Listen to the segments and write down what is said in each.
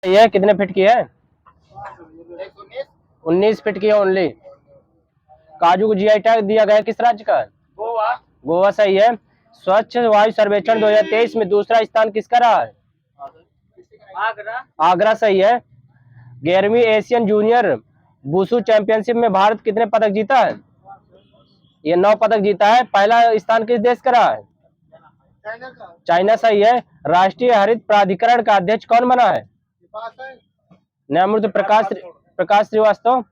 ये कितने फीट की है? 19 फीट की है ओनली। काजू को जीआई टैग दिया गया किस राज्य का? गोवा। गोवा सही है। स्वच्छ वायु सर्वेक्षण 2023 में दूसरा स्थान किसका रहा है? आगरा। आगरा सही है। 11वीं एशियन जूनियर वुशु चैंपियनशिप में भारत कितने पदक जीता है? ये 9 पदक जीता है। पहला स्थान किस देश का रहा है? चाइना सही है। राष्ट्रीय हरित प्राधिकरण का अध्यक्ष कौन बना है? न्यायमूर्ति प्रकाश श्रीवास्तव।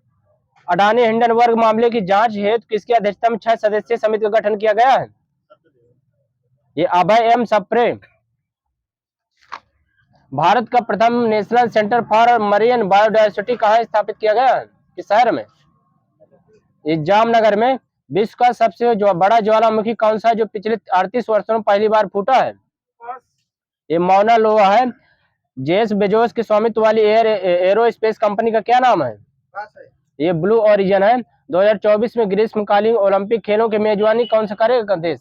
अडानी हिंडनबर्ग मामले की जांच हेतु किसकी अध्यक्षता में 6 सदस्यीय समिति का गठन किया गया है? ये अभय एम सप्रे। भारत का प्रथम national centre for marine biodiversity कहाँ स्थापित किया गया है? किस शहर में? ये जामनगर में। विश्व का सबसे बड़ा ज्वालामुखी कौन सा है जो पिछले 38 वर्षों में पहली बार फूटा है? ये मौना लोआ है। जेफ बेजोस के स्वामित्व वाली एरोस्पेस कंपनी का क्या नाम है? ये ब्लू ओरिजिन है। 2024 में ग्रीष्मकालीन ओलंपिक खेलों की मेजबानी कौन सा करेगा देश?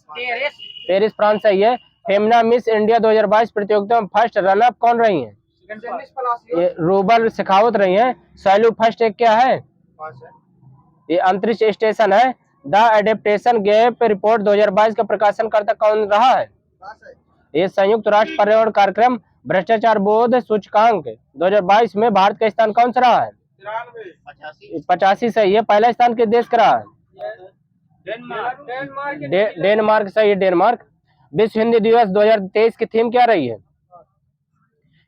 पेरिस फ्रांस सही है। फेमिना मिस इंडिया 2022 प्रतियोगिता में फर्स्ट रनअप कौन रही है? ये रूबल शेखावत रही है। सैलू फर्स्ट एक क्या है? ये अंतरिक्ष स्टेशन है। द एडेप्टेशन गैप रिपोर्ट 2022 का प्रकाशनकर्ता कौन रहा है? ये संयुक्त राष्ट्र पर्यावरण कार्यक्रम भ्रष्टाचार बोध सूचकांक 2022 में भारत का स्थान कौन सा रहा है? 85 सही है। पहला स्थान किस देश का रहा है? डेनमार्क सही है। डेनमार्क। विश्व हिंदी दिवस 2023 की थीम क्या रही है?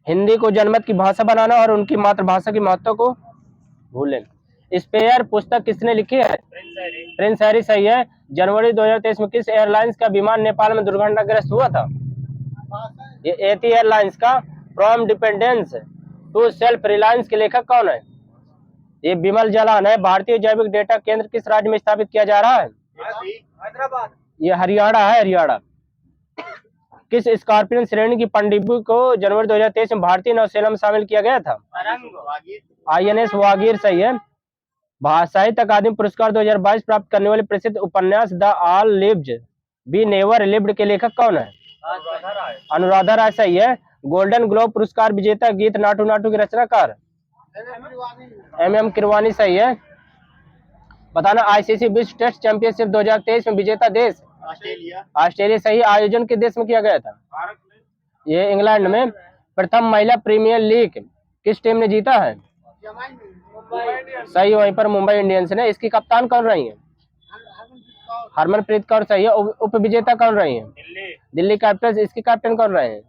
हिंदी को जनमत की भाषा बनाना और उनकी मातृभाषा की महत्व को भूलें। स्पेयर पुस्तक किसने लिखी है? प्रिंस हैरी सही है। जनवरी 2023 में किस एयरलाइंस का विमान नेपाल में दुर्घटनाग्रस्त हुआ था? ये एथी एयरलाइंस का। From dependence to self reliance के लेखक कौन है? ये बिमल जालान है। भारतीय जैविक डेटा केंद्र किस राज्य में स्थापित किया जा रहा है? हैदराबाद। ये हरियाणा है। हरियाणा। किस स्कॉर्पियन श्रेणी की पनडुब्बी को जनवरी 2023 में भारतीय नौसेना में शामिल किया गया था? INS वागीर सही है। साहित्य अकादमी पुरस्कार 2022 प्राप्त करने वाले प्रसिद्ध उपन्यास the all lived be never lived के लेखक कौन है? अनुराधा राय सही है। गोल्डन ग्लोब पुरस्कार विजेता गीत नाटू नाटू के रचनाकार? MM किरवानी सही है। बताना ICC विश्व टेस्ट चैंपियनशिप 2023 में विजेता देश? ऑस्ट्रेलिया सही। आयोजन किस देश में किया गया था? ये इंग्लैंड में। प्रथम महिला प्रीमियर लीग किस टीम ने जीता है? सही। वहीं पर मुंबई इंडियंस ने। इसकी कप्तान कौन रही है? हरमनप्रीत कौर सही है। उप विजेता कौन रही है? दिल्ली कैपिटल्स। इसके कैप्टन कौन रहे हैं?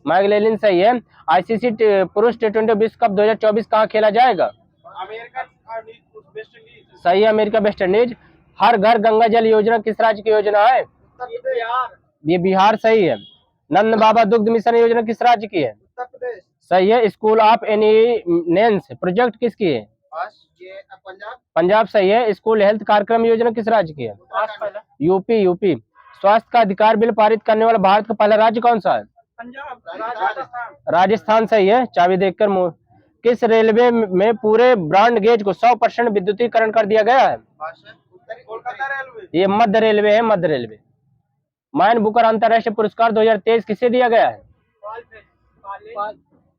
माइक लेलिन सही है। ICC पुरुष T20 विश्व कप 2024 कहाँ खेला जाएगा? सही है। America West Indies. हर घर गंगा जल योजना किस राज्य की योजना है? ये बिहार सही है। नंद बाबा दुग्ध मिशन योजना किस राज्य की है? सही है। स्कूल ऑफ एनिनेंस प्रोजेक्ट किसकी है? पंजाब सही है। स्कूल हेल्थ कार्यक्रम योजना किस राज्य की है? यूपी। स्वास्थ्य का अधिकार बिल पारित करने वाला भारत का पहला राज्य कौन सा है? राजस्थान सही है। चाबी देखकर किस रेलवे में पूरे ब्रॉड गेज को 100% विद्युतीकरण कर दिया गया है? ये मध्य रेलवे है। मध्य रेलवे। मैन बुकर अंतर्राष्ट्रीय पुरस्कार 2023 किसे दिया गया है?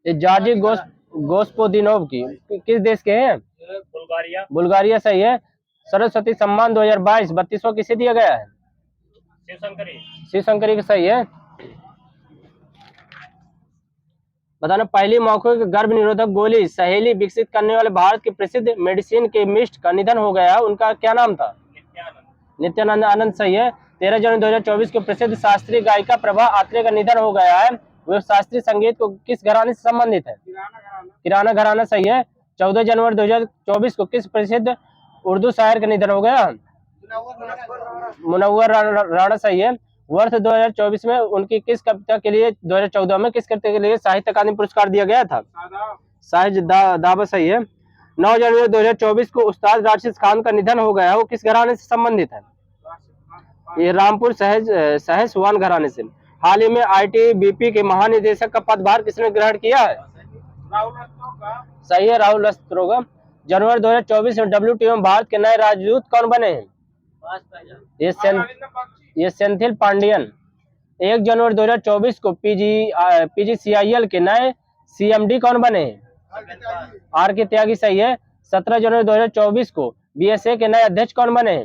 ये जॉर्जी गोस्पोदिनोव की। किस देश के हैं? बुल्गारिया सही है। सरस्वती सम्मान 2022 32वां किसे दिया गया है? शिवशंकरी का सही है। बताना पहली मौखिक गर्भ निरोधक गोली सहेली विकसित करने वाले भारत के प्रसिद्ध मेडिसिन के मिस्ट का निधन हो गया। उनका क्या नाम था? नित्यानंद आनंद सही है। 13 जनवरी 2024 के प्रसिद्ध शास्त्रीय गायिका प्रभा आत्रे का निधन हो गया है। वे शास्त्रीय संगीत को किस घराने से संबंधित है? किराना घराना सही है। 14 जनवरी 2024 को किस प्रसिद्ध उर्दू शायर का निधन हो गया? मुनव्वर राणा सही है। वर्ष 2024 में उनकी किस कविता के लिए 2014 में किस कविता के लिए साहित्य अकादमी पुरस्कार दिया गया था? साहिज दावा सही है। 9 जनवरी 2024 को उस्ताद राशिद खान का निधन हो गया। वो किस घराने से संबंधित है? ये रामपुर सहसवान घराने से। हाल ही में ITBP के महानिदेशक का पदभार किसने ग्रहण किया है? सही है। राहुल रस्तोगी। जनवरी 2024 में WTO में भारत के नए राजदूत कौन बने हैं? ये सेंथिल पांडियन। 1 जनवरी 2024 को PGCIL के नए CMD कौन बने? आर के त्यागी सही है। 17 जनवरी 2024 को BSA के नए अध्यक्ष कौन बने?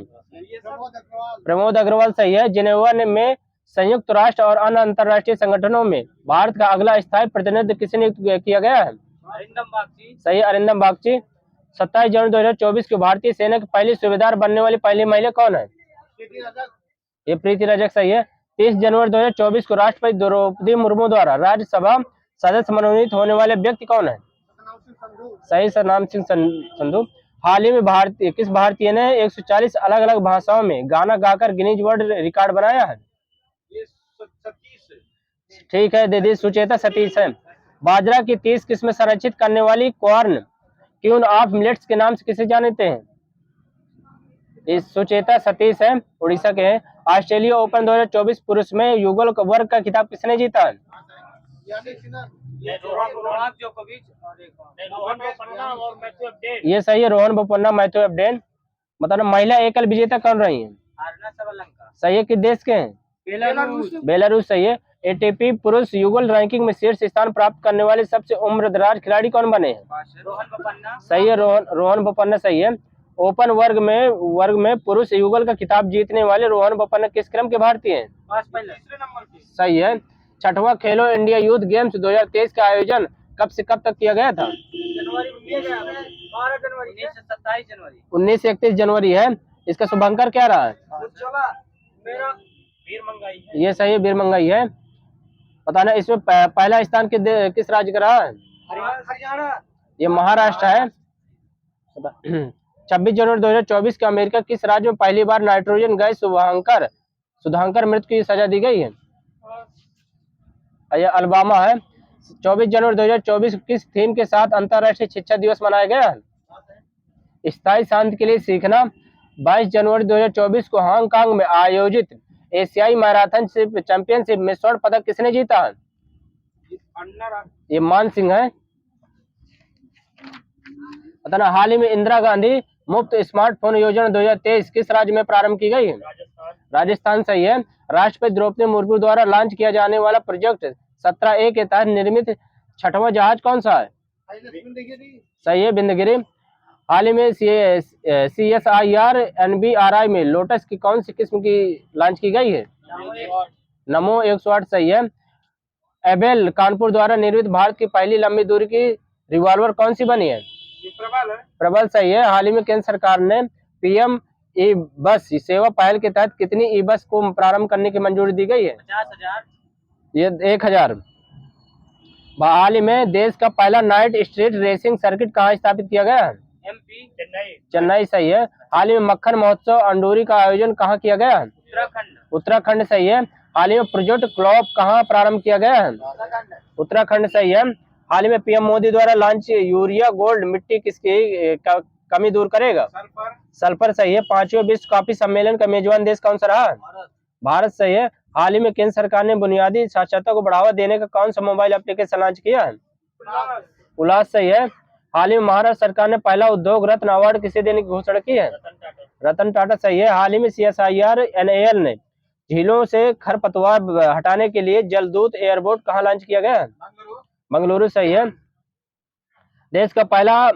प्रमोद अग्रवाल सही है। जिनेवा में संयुक्त राष्ट्र और अन्य अंतर्राष्ट्रीय संगठनों में भारत का अगला स्थायी प्रतिनिधि किसे नियुक्त किया गया है? अरिंदम बागची। सही, अरिंदम बागची। 27 जनवरी 2024 को भारतीय सेना की पहली सूबेदार बनने वाली पहली महिला कौन है? ये प्रीति रजक सही है। 30 जनवरी 2024 को राष्ट्रपति द्रौपदी मुर्मू द्वारा राज्यसभा सदस्य मनोनीत होने वाले व्यक्ति कौन है? सही, सतनाम सिंह संधू। हाल ही में किस भारतीय ने 140 अलग अलग भाषाओं में गाना गाकर गिनीज वर्ल्ड रिकॉर्ड बनाया है? ये सतीश। ठीक है, दीदी सुचेता सतीश है। बाजरा की 30 किस्में संरक्षित करने वाली कॉर्न क्वीन ऑफ मिलेट्स के नाम से किसे जानते हैं? इस सुचेता सतीश है, उड़ीसा के हैं। ऑस्ट्रेलिया ओपन 2024 पुरुष में युगल वर्ग का खिताब किसने जीता है? नोवाक जोकोविच और एक रोहन बोपन्ना और मैथ्यू एबडेन। ये सही है, रोहन बोपन्ना, मैथ्यू एबडेन। बताना महिला एकल विजेता कौन रही है? आरना सबलंका। सही है, किस देश के हैं? बेलारूस सही है। ATP पुरुष युगल रैंकिंग में शीर्ष स्थान प्राप्त करने वाले सबसे उम्रदराज खिलाड़ी कौन बने हैं? रोहन बोपन्ना। सही है, रोहन बोपन्ना सही है। ओपन वर्ग में पुरुष युगल का खिताब जीतने वाले रोहन बोपन्ना किस क्रम के भारतीय हैं? तीसरे नंबर पे। सही है। 6वां खेलो इंडिया यूथ गेम्स 2023 का आयोजन कब से कब तक किया गया था? जनवरी 12 जनवरी 19 से 27 जनवरी। 19 से 31 जनवरी है। इसका शुभंकर क्या रहा है? मेरा वीर मंगाई है। ये सही है, वीर मंगाई है। बताना इसमें पहला स्थान किस राज्य का रहा है? हरियाणा। ये महाराष्ट्र है। 26 जनवरी 2024 के अमेरिका किस राज्य में पहली बार नाइट्रोजन गैस सुधाकर मृत्यु की सजा दी गई है? यह अल्बामा है। 24 जनवरी 2024 किस थीम के साथ अंतर्राष्ट्रीय शिक्षा दिवस मनाया गया है? स्थायी शांति के लिए सीखना। 22 जनवरी 2024 को हांगकांग में आयोजित एशियाई मैराथन चैंपियनशिप में स्वर्ण पदक किसने जीता है? ये मान सिंह है। बताना हाल ही में इंदिरा गांधी मुफ्त स्मार्टफोन योजना 2023 किस राज्य में प्रारंभ की गई है? राजस्थान सही है। राष्ट्रपति द्रौपदी मुर्मू द्वारा लॉन्च किया जाने वाला प्रोजेक्ट 17A के तहत निर्मित 6वां जहाज कौन सा है? सही है, बिंदगिरी। हाल ही में CSIR NBRI में लोटस की कौन सी किस्म की लॉन्च की गई है? नमो 108 सही है। एबेल कानपुर द्वारा निर्मित भारत की पहली लंबी दूरी की रिवॉल्वर कौन सी बनी है? प्रबल सही है। हाल ही में केंद्र सरकार ने PM ई बस सेवा पहल के तहत कितनी ई बस को प्रारंभ करने की मंजूरी दी गई है? 50,000। ये 1,000। हाल ही में देश का पहला नाइट स्ट्रीट रेसिंग सर्किट कहाँ स्थापित किया गया है? MP चेन्नई सही है। हाल ही में मक्खन महोत्सव अंडोरी का आयोजन कहाँ किया गया है? उत्तराखंड सही है। हाल ही में प्रोजेक्ट क्लॉप कहाँ प्रारंभ किया गया है? उत्तराखंड सही है। हाल ही में PM मोदी द्वारा लॉन्च यूरिया गोल्ड मिट्टी किसकी कमी दूर करेगा? सल्फर सही है। 5वें विश्व कॉफी सम्मेलन का मेजबान देश कौन सा रहा? भारत सही है। हाल ही में केंद्र सरकार ने बुनियादी साक्षरता को बढ़ावा देने का कौन सा मोबाइल एप्लीकेशन लॉन्च किया है? उल्लास सही है। हाल ही में महाराष्ट्र सरकार ने पहला उद्योग रत्न अवार्ड किसे देने की घोषणा की है? रतन टाटा सही है। हाल ही में CSIR NAL ने झीलों से खरपतवार हटाने के लिए जलदूत एयरबोट कहाँ लॉन्च किया गया? मंगलुरु सही है। देश का पहला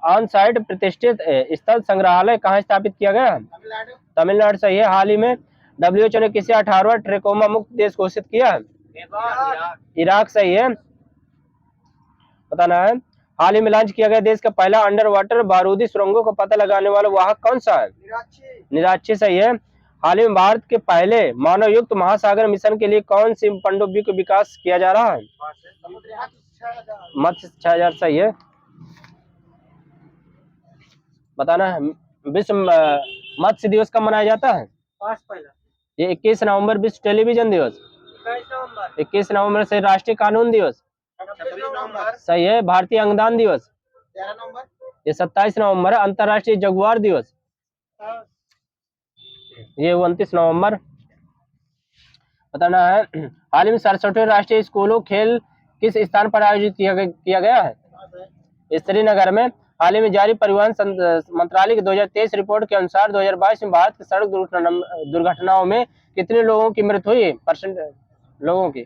ऑन साइट प्रतिष्ठित स्थल संग्रहालय कहाँ स्थापित किया गया? तमिलनाडु सही है। हाल ही में WHO ने किसे 18वां ट्रेकोमा मुक्त देश घोषित किया है? इराक सही है। बताना है हाल ही में लॉन्च किया गया देश का पहला अंडर वाटर बारूदी सुरंगों का पता लगाने वाला वाहक कौन सा है? निराक्षी सही है। हाल ही में भारत के पहले मानव युक्त महासागर मिशन के लिए कौन सी पनडुब्बी का विकास किया जा रहा है? मत्स्य 6000 सही है। बताना है विश्व मत्स्य दिवस कब मनाया जाता है? ये 21 नवंबर विश्व टेलीविजन दिवस। 21 नवंबर से राष्ट्रीय कानून दिवस। सही है। भारतीय अंगदान दिवस। ये 27 नवंबर है। अंतर्राष्ट्रीय जगुआर दिवस ये 29 नवंबर। बताना है हाल ही में 67वें राष्ट्रीय स्कूलों खेल किस स्थान पर आयोजित किया गया है? श्रीनगर में। हाल ही में जारी परिवहन मंत्रालय की 2023 रिपोर्ट के अनुसार 2022 में भारत की सड़क दुर्घटनाओं में कितने लोगों की मृत्यु हुई? % लोगों की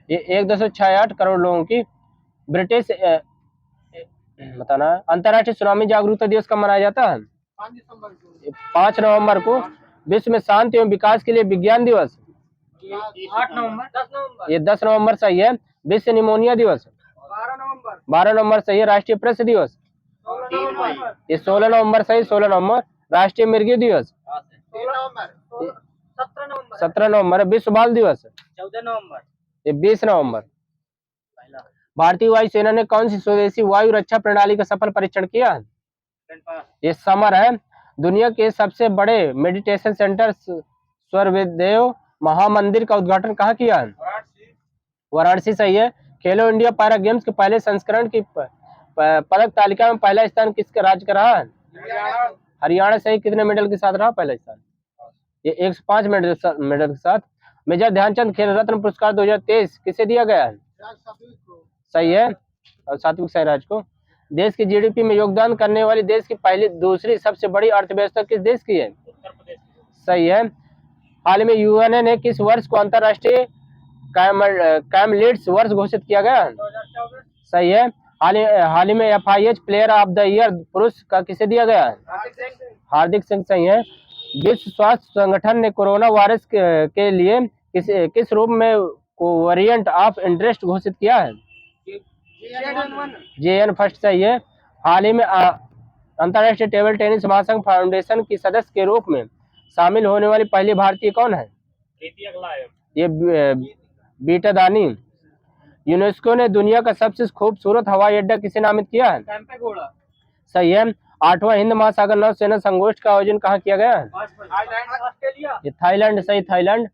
ये 1.68 करोड़ लोगों की। ब्रिटिश बताना अंतर्राष्ट्रीय सुनामी जागरूकता दिवस कब मनाया जाता है? 5 नवंबर को। विश्व में शांति एवं विकास के लिए विज्ञान दिवस 8 नवंबर 10 नवंबर ये 10 नवंबर सही है। विश्व निमोनिया दिवस 12 नवंबर सही है। राष्ट्रीय प्रेस दिवस 16 नवंबर ये 16 नवंबर सही 16 नवंबर। राष्ट्रीय मृगी दिवस 17 नवंबर। विश्व बाल दिवस 14 नवंबर ये 20 नवंबर। भारतीय वायुसेना ने कौन सी स्वदेशी वायु रक्षा प्रणाली का सफल परीक्षण किया? ये समर है। दुनिया के सबसे बड़े मेडिटेशन सेंटर स्वर्गदेव महामंदिर का उद्घाटन कहाँ किया है? वाराणसी सही है। खेलो इंडिया पैरा गेम्स के पहले संस्करण की पदक तालिका में पहला स्थान किसके राज्य का रहा है? हरियाणा सही। कितने मेडल के साथ रहा पहला स्थान? ये 105 मेडल के साथ। मेजर ध्यानचंद खेल रत्न पुरस्कार 2023 किसे दिया गया है? सही है। और सात्विक साईराज को। देश की जीडीपी में योगदान करने वाली देश की पहली दूसरी सबसे बड़ी अर्थव्यवस्था किस देश की है? उत्तर प्रदेश सही है। हाल में यूएनए ने किस वर्ष को अंतरराष्ट्रीय कैमलिड्स वर्ष घोषित किया गया? 2024 सही है। हाल ही में FIH player of the year पुरस्कार किसे दिया गया है? हार्दिक सिंह सही है। विश्व स्वास्थ्य संगठन ने कोरोना वायरस के लिए किस रूप में वेरिएंट ऑफ इंटरेस्ट घोषित किया है? JN फर्स्ट सही है। हाल ही में अंतर्राष्ट्रीय टेबल टेनिस महासंघ फाउंडेशन की सदस्य के रूप में शामिल होने वाली पहली भारतीय कौन है? ये बीटा दानी। यूनेस्को ने दुनिया का सबसे खूबसूरत हवाई अड्डा किसे नामित किया है? कैंपेगौड़ा सही है। 8वां हिंद महासागर नौसेना संगोष्ठी का आयोजन कहाँ किया गया है? ऑस्ट्रेलिया ये थाईलैंड सही। थाईलैंड।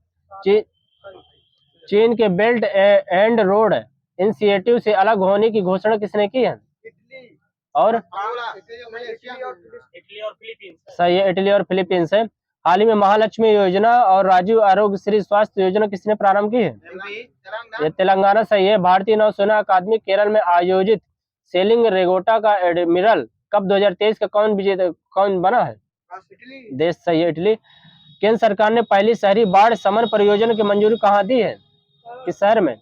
चीन के बेल्ट एंड रोड इनिशिएटिव से अलग होने की घोषणा किसने की है? और इटली और फिलीपींस सही है। इटली और फिलीपींस है। हाल ही में महालक्ष्मी योजना और राजीव आरोग्य श्री स्वास्थ्य योजना किसने प्रारंभ की है? ये तेलंगाना सही है। भारतीय नौसेना अकादमी केरल में आयोजित सेलिंग रेगोटा का एडमिरल कप 2023 का कौन बना है? देश सही है। इटली। केंद्र सरकार ने पहली शहरी बाढ़ शमन परियोजना की मंजूरी कहाँ दी है? किस शहर में?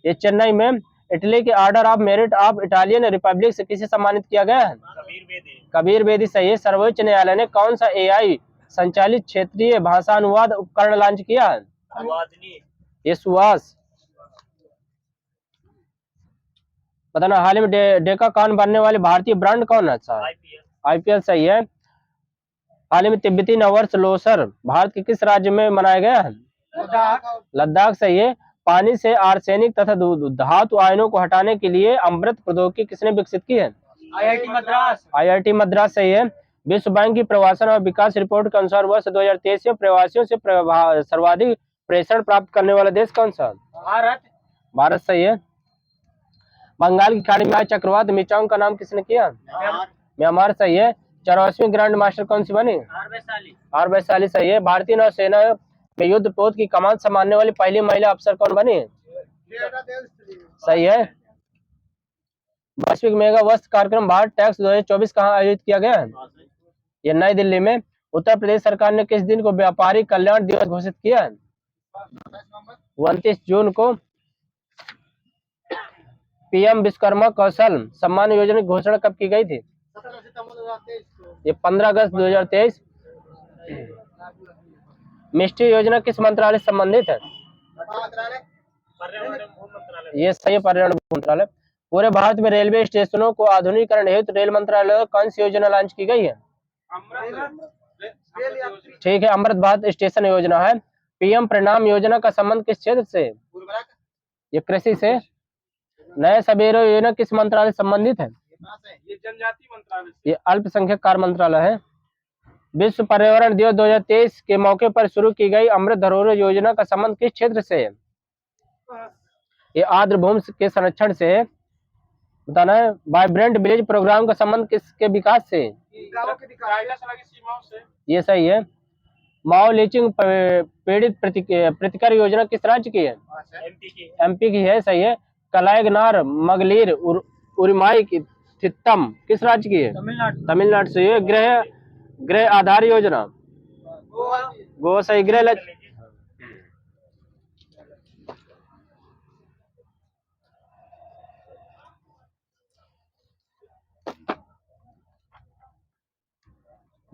ये चेन्नई में। इटली के order of merit of Italian Republic से किसे सम्मानित किया गया है? कबीर बेदी सही है। सर्वोच्च न्यायालय ने कौन सा AI संचालित क्षेत्रीय भाषा अनुवाद उपकरण लॉन्च किया है? ये सुहास। बताना हाल ही में डेका कॉन बनने वाले भारतीय ब्रांड कौन है? अच्छा IPL सही है। हाल ही में तिब्बती नववर्ष लोसर भारत के किस राज्य में मनाया गया है? लद्दाख सही है। पानी से आर्सेनिक तथा धातु आयनों को हटाने के लिए अमृत प्रौद्योगिकी किसने विकसित की है? IIT मद्रास सही है। विश्व बैंक की प्रवासन और विकास रिपोर्ट के अनुसार वर्ष 2023 में प्रवासियों से सर्वाधिक प्रेषण प्राप्त करने वाला देश कौन सा? भारत सही है। बंगाल की खाड़ी में आए चक्रवात मिचांग का नाम किसने किया? म्यांमार सही है। 84वीं ग्रैंड मास्टर कौन सी बनी? आर वैशाली सही है। भारतीय नौसेना में युद्ध पोत की कमान संभालने वाली पहली महिला अफसर कौन बनी? सही है। वैश्विक मेगा वस्त्र कार्यक्रम भारत टैक्स 2024 कहाँ आयोजित किया गया है? ये नई दिल्ली में। उत्तर प्रदेश सरकार ने किस दिन को व्यापारी कल्याण दिवस घोषित किया है? 29 जून को। PM विश्वकर्मा कौशल सम्मान योजना की घोषणा कब की गई थी? ये 15 अगस्त 2023। मिस्ट्री योजना किस मंत्रालय से संबंधित है? ये सही। पर्यावरण मंत्रालय। पूरे भारत में रेलवे स्टेशनों को आधुनिकीकरण हेतु रेल मंत्रालय द्वारा कौन सी योजना लॉन्च की गई है? ठीक है। अमृत भारत स्टेशन योजना है। PM प्रणाम योजना का संबंध किस क्षेत्र से? ये कृषि से। नए सवेरा योजना किस मंत्रालय से संबंधित है? ये जनजाति मंत्रालय ये अल्पसंख्यक कार्य मंत्रालय है। विश्व पर्यावरण दिवस 2023 के मौके पर शुरू की गई अमृत धरोहर योजना का संबंध किस क्षेत्र से है? ये आर्द्र भूमि के संरक्षण से है। बताना है। वाइब्रेंट विलेज प्रोग्राम का संबंध किसके विकास से? सीमाओं से। ये सही है। माओ लीचिंग पीड़ित प्रतिकर योजना किस राज्य की है? MP की है। सही है। कलायगनार मगलीर उरिमाई की थित्तम किस राज्य की है? तमिलनाडु से। ये गृह आधार योजना गोवा सही।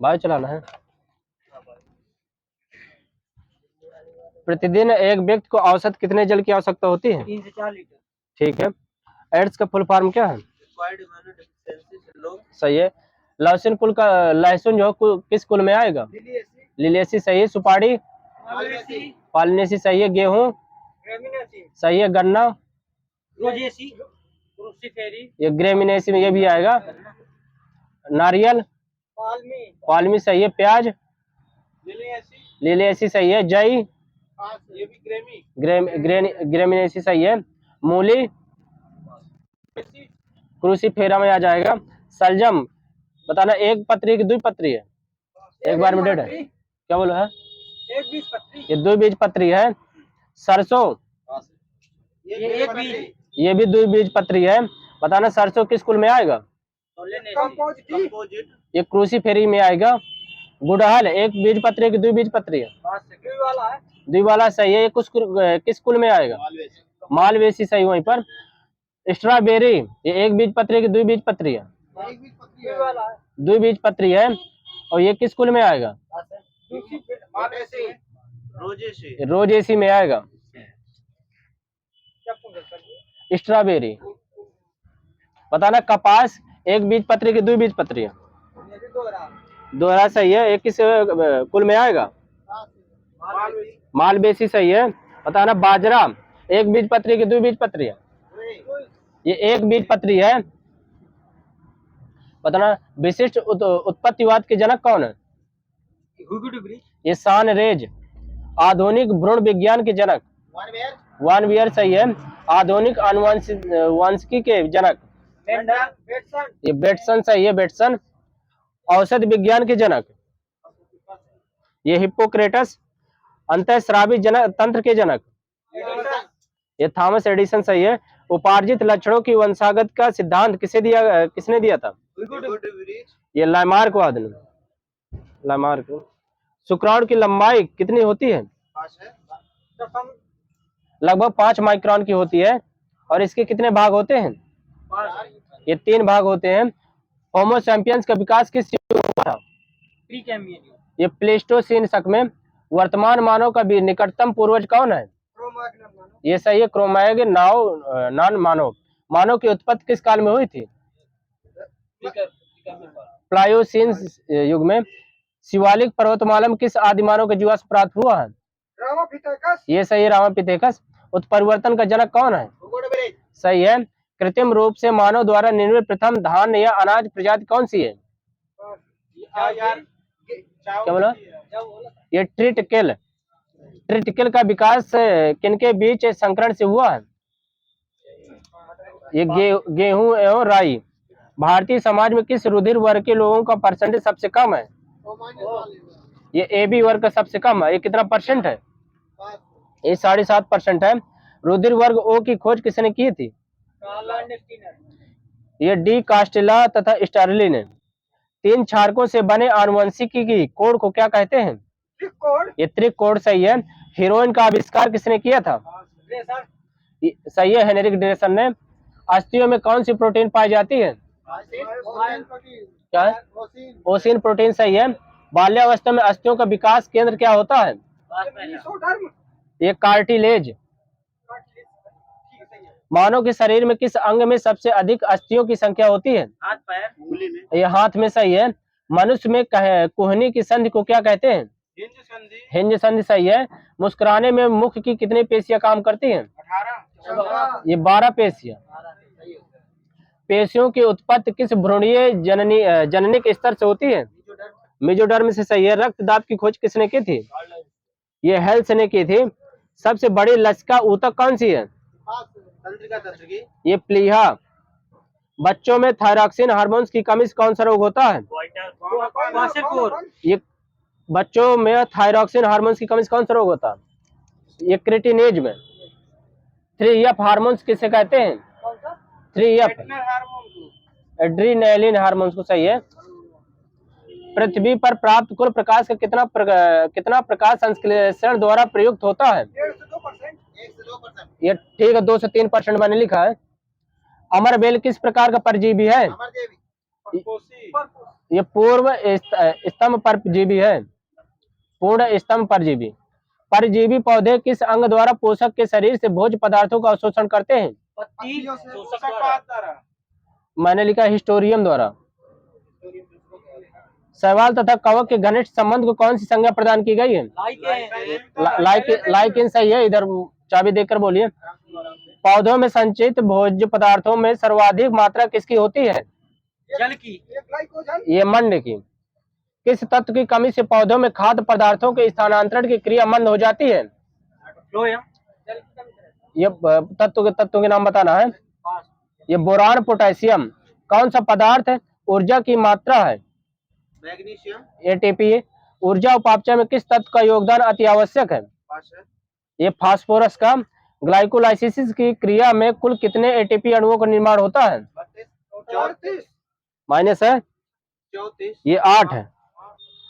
बायो चलाना है। प्रतिदिन एक व्यक्ति को औसत कितने जल की आवश्यकता होती है? 3 से 4 लीटर। ठीक है। एड्स का फुल फॉर्म क्या है? Acquired immunodeficiency syndrome. सही है। लहसुन कुल का लहसुन जो है किस कुल में आएगा? लिलिएसी। लिलिएसी सही है। सुपारी? मालवेसी। पालिनेसी सही है। गेहूं? ग्रेमिनेसी। सही है। गन्ना? रोजेसी। क्रूसीफेरी। ये ग्रेमिनेसी में ये भी आएगा। नारियल? पाल्मी। पाल्मी सही है। प्याज? लिलिएसी। लिलिएसी सही है। जई? ये भी ग्रेमी। ग्रेमिनेसी सही है। मूली? क्रूसीफेरा में आ जाएगा। सलजम बताना एक पत्री की 2 पत्री है? एक बार में 1.5 है। क्या बोला है? एक 20 पत्री। ये 2 बीज पत्री है। सरसों? ये एक बीज। ये भी 2 बीज पत्री है। बताना सरसों किस कुल में आएगा? कंपोजिट। ये क्रूसीफेरी में आएगा। गुड़हल एक बीज पत्री की 2 बीज पत्री है? वाला है। द्विवाला सही है। ये किस कुल में आएगा? मालवेसी सही। वहीं पर स्ट्रॉबेरी ये एक बीज पत्री की 2 बीज पत्री है? 2 बीज पत्री है। और ये किस कुल में आएगा? रोजेसी में आएगा। स्ट्रॉबेरी। बताना कपास एक बीज पत्री की 2 बीज पत्री है? दोहरा सही है। एक किस कुल में आएगा? मालवेसी सही है। बताना बाजरा एक बीज पत्री की 2 बीज पत्री है? ये एक बीज पत्री है। बताना विशिष्ट उत्पत्तिवाद के जनक कौन है? ये सान रेज। आधुनिक भ्रूण विज्ञान के जनक? वान वियर सही है। आधुनिक आनुवंशिकी के जनक? ये बेटसन सही है। बेटसन। औषध विज्ञान के जनक? ये हिप्पोक्रेटस। अंतःस्रावी जनक तंत्र के जनक? ये थॉमस एडिसन सही है। उपार्जित लक्षणों की वंशागत का सिद्धांत किसने दिया था? ये लामार्कवाद ने। लामार्क। शुक्राणु की लंबाई कितनी होती है? लगभग 5 माइक्रोन की होती है। और इसके कितने भाग होते हैं? ये 3 भाग होते हैं। होमो सैपियंस का विकास किस युग में हुआ था? ये प्लेस्टोसीन शक में। वर्तमान मानव का भी निकटतम पूर्वज कौन है? ये सही है। क्रोमैग्नॉन मानव। मानव की उत्पत्ति किस काल में हुई थी? प्लायोसीन युग में। शिवालिक पर्वतमाला में किस आदिमानव का जीवाश्म प्राप्त हुआ है? ये सही है। रामापिथेकस। उत्परिवर्तन का जनक कौन है? सही है। कृत्रिम रूप से मानव द्वारा निर्मित प्रथम धान या अनाज प्रजाति कौन सी है? क्या बोला? ये ट्रिटिकल। ट्रिटिकल का विकास किनके बीच संकरण से हुआ है? ये गेहूं एवं राई। भारतीय समाज में किस रुधिर वर्ग के लोगों का परसेंटेज सबसे कम है? ये AB वर्ग का सबसे कम है। ये कितना परसेंट है? ये 7.5% है। रुधिर वर्ग O की खोज किसने की थी? ये डी कास्टेला तथा स्टार्लिन ने। 3 क्षारकों से बने आनुवंशिकी की कोड को क्या कहते हैं? ये त्रिक कोड सही है। हीरोइन का आविष्कार किसने किया था? सही है। हेनरिक ड्रेसन ने। अस्थियों में कौन सी प्रोटीन पाई जाती है? क्या है? ओसिन प्रोटीन सही है। बाल्यावस्था में अस्थियों का विकास केंद्र क्या होता है? ये कार्टिलेज। मानव के शरीर में किस अंग में सबसे अधिक अस्थियों की संख्या होती है? हाथ पैर। ये हाथ में सही है। मनुष्य में कुहनी की संधि को क्या कहते हैं? हिंज संधि सही है। मुस्कुराने में मुख की कितनी पेशियां काम करती हैं? 18। ये 12 पेशियां। पेशियों की उत्पत्ति किस भ्रूणीय जननिक स्तर से होती है? मेजोडर्म से सही है। रक्त दाब की खोज किसने की थी? ये हेल्स ने की थी। सबसे बड़ी लसिका ऊतक कौन सी है? ये प्लीहा। बच्चों में थायरॉक्सिन हार्मोन्स की कमी से कौन सा रोग होता है? ये बच्चों में थायरॉक्सिन हार्मोन्स की कमी से कौन सा रोग होता है? ये क्रेटिनेज में। 3F हार्मोन्स किसे कहते हैं? 3F एड्रीनलिन हार्मोन्स को सही है। पृथ्वी पर प्राप्त कुल प्रकाश का कितना प्रकाश संश्लेषण द्वारा प्रयुक्त होता है? 1 से 2%। ये ठीक है। 2 से 3% मैंने लिखा है। अमरबेल किस प्रकार का परजीवी है? ये पूर्व स्तंभ परजीवी है। पूर्ण स्तंभ परजीवी। परजीवी पौधे किस अंग द्वारा पोषक के शरीर से भोज्य पदार्थों का अवशोषण करते हैं? मैंने लिखा हिस्टोरियम द्वारा। शैवाल तथा कवक के घनिष्ठ संबंध को कौन सी संज्ञा प्रदान की गई है? लाइकेन सही है। इधर चाबी देकर बोलिए। पौधों में संचित भोज्य पदार्थों में सर्वाधिक मात्रा किसकी होती है? जल की। ये मंड की। किस तत्व की कमी से पौधों में खाद्य पदार्थों के स्थानांतरण की क्रिया मंद हो जाती है? ये तत्व के नाम बताना है। ये बोरान, पोटेशियम। कौन सा पदार्थ है ऊर्जा की मात्रा है? मैग्नीशियम। एटीपी। ऊर्जा उपापचय में किस तत्व का योगदान अति आवश्यक है? ये फास्फोरस का। ग्लाइकोलाइसिस की क्रिया में कुल कितने एटीपी अणुओं का निर्माण होता है? 34। माइनस है 34। ये 8 है।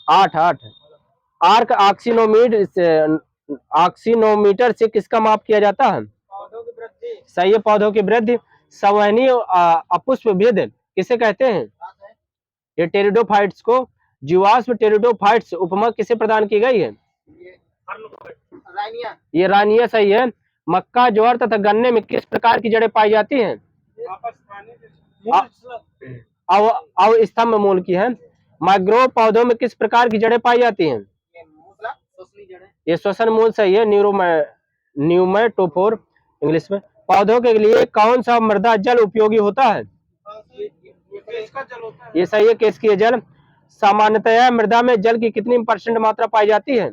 8 आर्क ऑक्सीनोमीटर से किसका माप किया जाता है? पौधों की वृद्धि। सही है, पौधों की वृद्धि। संवहनीय अपुष्प भेद किसे कहते हैं? ये टेरिडोफाइट्स को। जीवाश्म टेरिडोफाइट्स उपमा किसे प्रदान की गई है? ये रानिया सही है। मक्का, ज्वार तथा गन्ने में किस प्रकार की जड़ें पाई जाती हैं? अव स्तंभ मूल की है। मैंग्रोव पौधों में किस प्रकार की जड़ें पाई जाती हैं? ये श्वसन मूल सही है। न्यूमेटोफोर इंग्लिश में। पौधों के लिए कौन सा मृदा जल उपयोगी होता है? ये सही है, केशकीय जल। सामान्यतया मृदा में जल की कितनी % मात्रा पाई जाती है?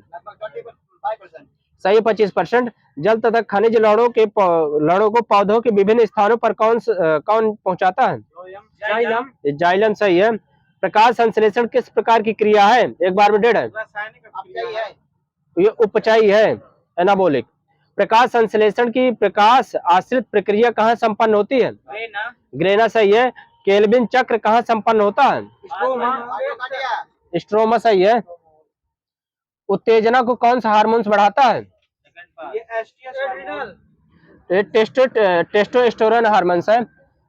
सही है, 25%। जल तथा खनिज लवणों को पौधों के विभिन्न स्थानों पर कौन पहुंचाता है? जाइलम सही है। प्रकाश संश्लेषण किस प्रकार की क्रिया है? एक बार में 1.5 है। ये उपचयी है, एनाबोलिक। प्रकाश संश्लेषण की प्रकाश आश्रित प्रक्रिया कहाँ संपन्न होती है? ग्रेना सही है। केल्विन चक्र कहाँ संपन्न होता है? स्ट्रोमा सही है। उत्तेजना को कौन सा हार्मोन बढ़ाता है? ये टेस्टोस्टेरोन हार्मोन है।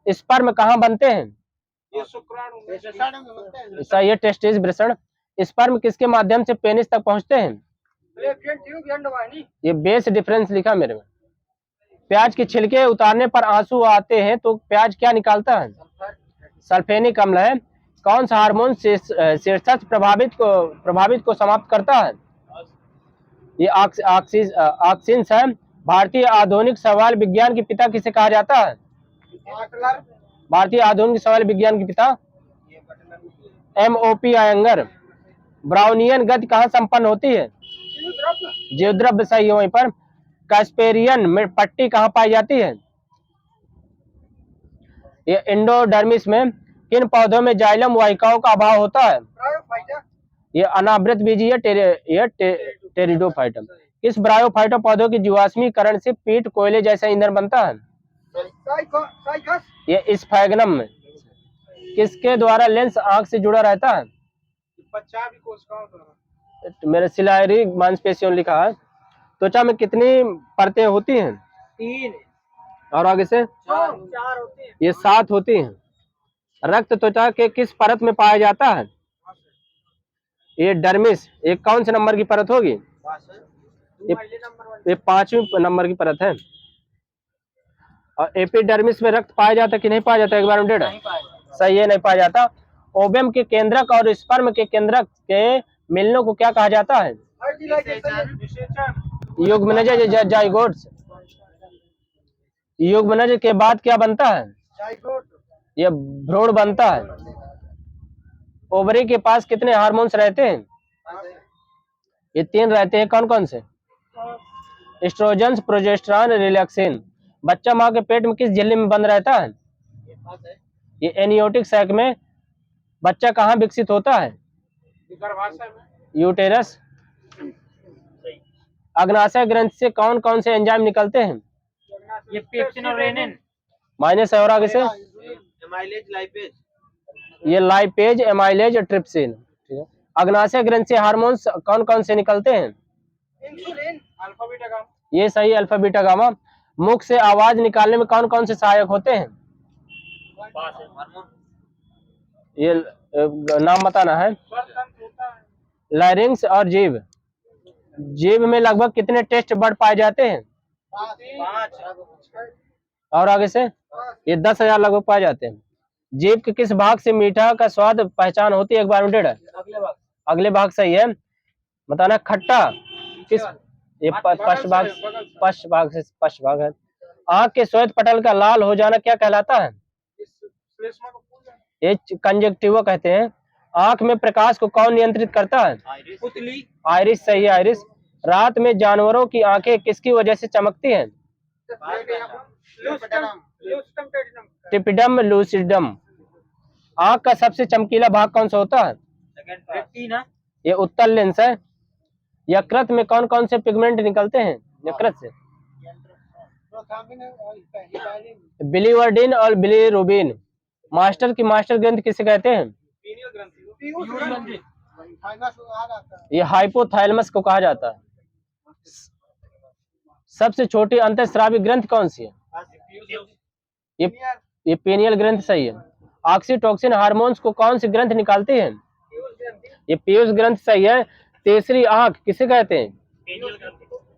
स्पर्म कहाँ बनते हैं? सही है, टेस्टिस वृषण। स्पर्म किसके माध्यम से पेनिस तक पहुंचते हैं? ये बेस डिफरेंस लिखा मेरे में। प्याज के छिलके उतारने पर आंसू आते हैं तो प्याज क्या निकालता है? सल्फेनिक अम्ल है। कौन सा हार्मोन शीर्षस्थ प्रभावित को समाप्त करता है? ये ऑक्सीन है। भारतीय आधुनिक सवाल विज्ञान के पिता किसे कहा जाता है? भारतीय आधुनिक सवाल विज्ञान के पिता MOP अयंगर। ब्राउनियन गति कहाँ संपन्न होती है? जीवद्रव्य सही है वहीं पर। कास्पेरियन में पट्टी कहाँ पाई जाती है? ये एंडोडर्मिस में। किन पौधों में जाइलम वाहिकाओं का अभाव होता है? ये अनावृत बीजी है, टेरिडोफाइटम। किस ब्रायोफाइटा पौधों की जीवाश्मीकरण से पीट कोयले जैसा ईंधन बनता है? ये स्फैग्नम में। किसके द्वारा लेंस आंख से जुड़ा रहता है? मेरे सिलायरी मांसपेशियों लिखा है। त्वचा में कितनी परतें होती हैं? 3 और आगे से 4 होती हैं। ये 7 होती हैं। रक्त त्वचा के किस परत में पाया जाता है? ये डर्मिस। ये कौन से नंबर की परत होगी? ये 5वीं नंबर की परत है। और एपिडर्मिस में रक्त पाया जाता कि नहीं पाया जाता? एक बार में 1.5 सही है, नहीं पाया जाता। ओवम के केंद्रक और स्पर्म के केंद्रक के मिलनों को क्या कहा जाता है? युग्मनज जाइगोट्स। युग्मनज के बाद क्या बनता है? ये भ्रूण बनता है। ओवरी के पास कितने हार्मोन्स रहते हैं? ये 3 रहते हैं। कौन कौन से? Estrogen, progesterone, relaxin. बच्चा माँ के पेट में किस झिल्ली में बंद रहता है? ये एनियोटिक सैक में। बच्चा कहाँ विकसित होता है? यूटेरस। अग्नाशय ग्रंथि से कौन कौन से एंजाइम निकलते हैं? ये पेप्सिन और रेनिन। माइनस है। और आगे से ये लाइपेज, एमाइलेज, ट्रिप्सिन। अग्नाशय ग्रंथि से हार्मोन्स कौन कौन से निकलते हैं? Insulin, alpha beta gamma. ये सही, अल्फा बीटा गामा। मुख से आवाज निकालने में कौन कौन से सहायक होते हैं? ये नाम बताना है। स्वर तंत्र होता है। लैरिंग्स और जीभ। जीभ में लगभग कितने टेस्ट बर्ड पाए जाते हैं? 5। और आगे से ये 10,000 लगभग पाए जाते हैं। जीभ के किस भाग से मीठा का स्वाद पहचान होती है? एक बार में अगले भाग सही है। बताना खट्टा किस, ये पश्च भाग से पश्च भाग है। आंख के श्वेत पटल का लाल हो जाना क्या कहलाता है? ये कंजक्टिवा कहते हैं। आंख में प्रकाश को कौन नियंत्रित करता है? पुतली। आइरिस सही है, आइरिस। रात में जानवरों की आंखें किसकी वजह से चमकती हैं? टिपिडम लूसिडम। आंख का सबसे चमकीला भाग कौन सा होता है? रेटिना। ये उत्तल लेंस है। यकृत में कौन कौन से पिगमेंट निकलते हैं यकृत से? बिलीवर्डिन और बिलीरुबिन। मास्टर की मास्टर ग्रंथि किसे कहते हैं? पीनियल ग्रंथि। ये हाइपोथैलेमस को कहा जाता है। सबसे छोटी अंतःस्रावी ग्रंथि कौन सी है? ये पेनियल ग्रंथि सही है। ऑक्सीटोसिन हार्मोन्स को कौन सी ग्रंथि निकालती है? ये पीयूष ग्रंथि सही है। तीसरी आंख किसे कहते हैं?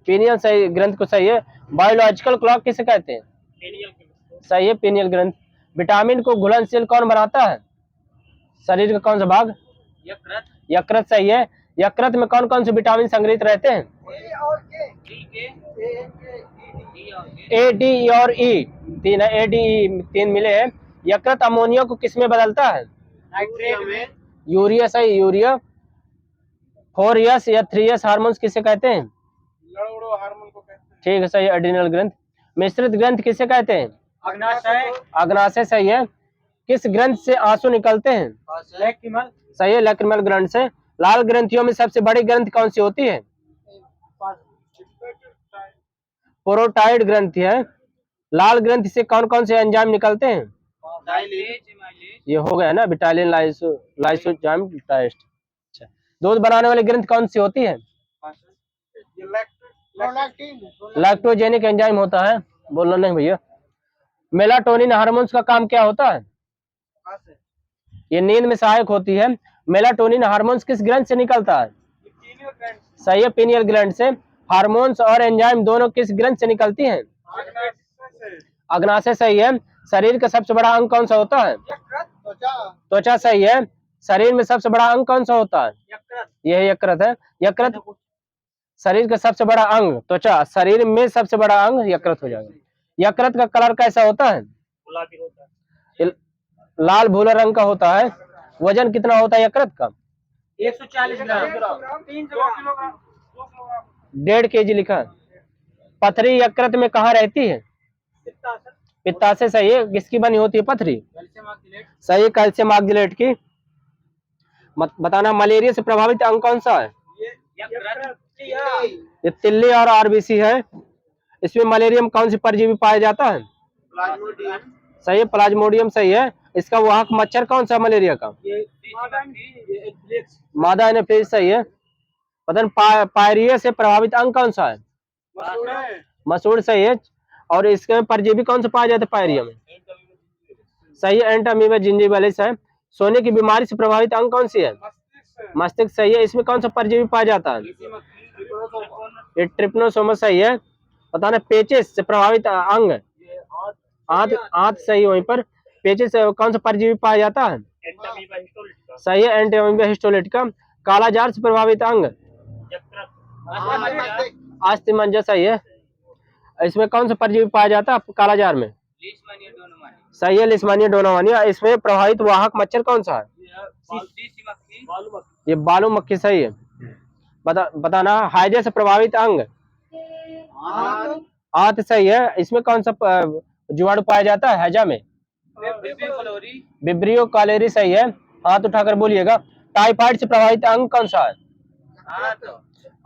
पीनियल सही ग्रंथ को सही है। बायोलॉजिकल क्लॉक किसे कहते हैं? सही है, पीनियल ग्रंथ। विटामिन को घुलनशील कौन बनाता है? शरीर का कौन सा भाग? यकृत। यकृत सही है। यकृत में कौन कौन से विटामिन संग्रहित रहते हैं? ए, डी और ई। 3 है, ए, डी, ई 3 मिले हैं। यकृत अमोनिया को किस में बदलता है? नाइट्रेट में। यूरिया सही, यूरिया। 4S या 3S हार्मोन्स किसे कहते हैं? लड़ोड़ो हार्मोन को कहते हैं। ठीक है, सही है, एड्रिनल ग्रंथ। मिश्रित ग्रंथ किसे कहते हैं? अग्नाशय। अग्नाशय सही है। किस ग्रंथ से आंसू निकलते हैं? लैक्रिमल। सही है, लैक्रिमल ग्रंथ से। लाल ग्रंथियों में सबसे बड़ी ग्रंथ कौन सी होती है? पोरोटाइड ग्रंथि है। लाल ग्रंथि से कौन कौन से एंजाइम निकलते हैं? ये हो गया ना, विटालिन लाइसोजाइम टेस्ट। अच्छा, दूध बनाने वाली ग्रंथि कौन सी होती है? लैक्टोजेनिक एंजाइम होता है। बोलना नहीं भैया। मेलाटोनिन हार्मोन्स का काम क्या होता है? ये नींद में सहायक होती है। मेलाटोनिन हार्मोन्स किस ग्रंथ से निकलता है? सही है, पीनियल ग्लैंड से। हार्मोन्स और एंजाइम दोनों किस ग्रंथ से निकलती हैं? अग्नाशय सही है। शरीर का सबसे बड़ा अंग कौन सा होता है? त्वचा सही है। शरीर में सबसे बड़ा अंग कौन सा होता है? यह यकृत है। यकृत शरीर का सबसे बड़ा अंग त्वचा, शरीर में सबसे बड़ा अंग यकृत हो जाएगा। यकृत का कलर कैसा होता है? गुलाबी होता है। लाल भूरा रंग का होता है। वजन कितना होता है यकृत का? 140 ग्राम। 2 किलोग्राम। 1.5 kg लिखा है। पथरी यकृत में कहाँ रहती है? पित्ताशय सही है। किसकी बनी होती है पथरी? सही है, कैल्शियम ऑक्जेलेट की। बताना मलेरिया से प्रभावित अंग कौन सा है? ये तिल्ली और आरबीसी है। इसमें मलेरियम कौन सी परजीवी पाया जाता है? सही है, प्लाज्मोडियम सही है। इसका वाहक मच्छर कौन सा मलेरिया का? मादा एनोफिलिस सही है। पता पायरिया से प्रभावित अंग कौन सा है? मसूड़ सही है। और इसके परजीवी कौन सा पाया जाता है पायरिया में? सही है, एंट अमीबा जिंजिबलिस है। सोने की बीमारी से प्रभावित अंग कौन सी है? मस्तिष्क सही है। इसमें कौन सा परजीवी पाया जाता है? ये ट्रिप्नोसोमस सही है। बताना पेचिस से प्रभावित अंग? आंत सही। वहीं पर पेचिस से कौन सा परजीवी पाया जाता है? सही है, एंट अमीबा हिस्टोलिटिका। कालाजार से प्रभावित अंग? अस्थिमज्जा सही है। इसमें कौन सा परजीवी पाया जाता है कालाजार में? सही है, लिस्मानिया डोनावानिया। इसमें प्रभावित वाहक मच्छर कौन सा है? ये बालू मक्खी सही है। बताना हाइजे से प्रभावित अंग? आंत सही है। इसमें कौन सा जीवाणु पाया जाता है हैजा में? विब्रियो कॉलेरी सही है। हाथ उठाकर बोलिएगा। टाइफाइड से प्रभावित अंग कौन सा है?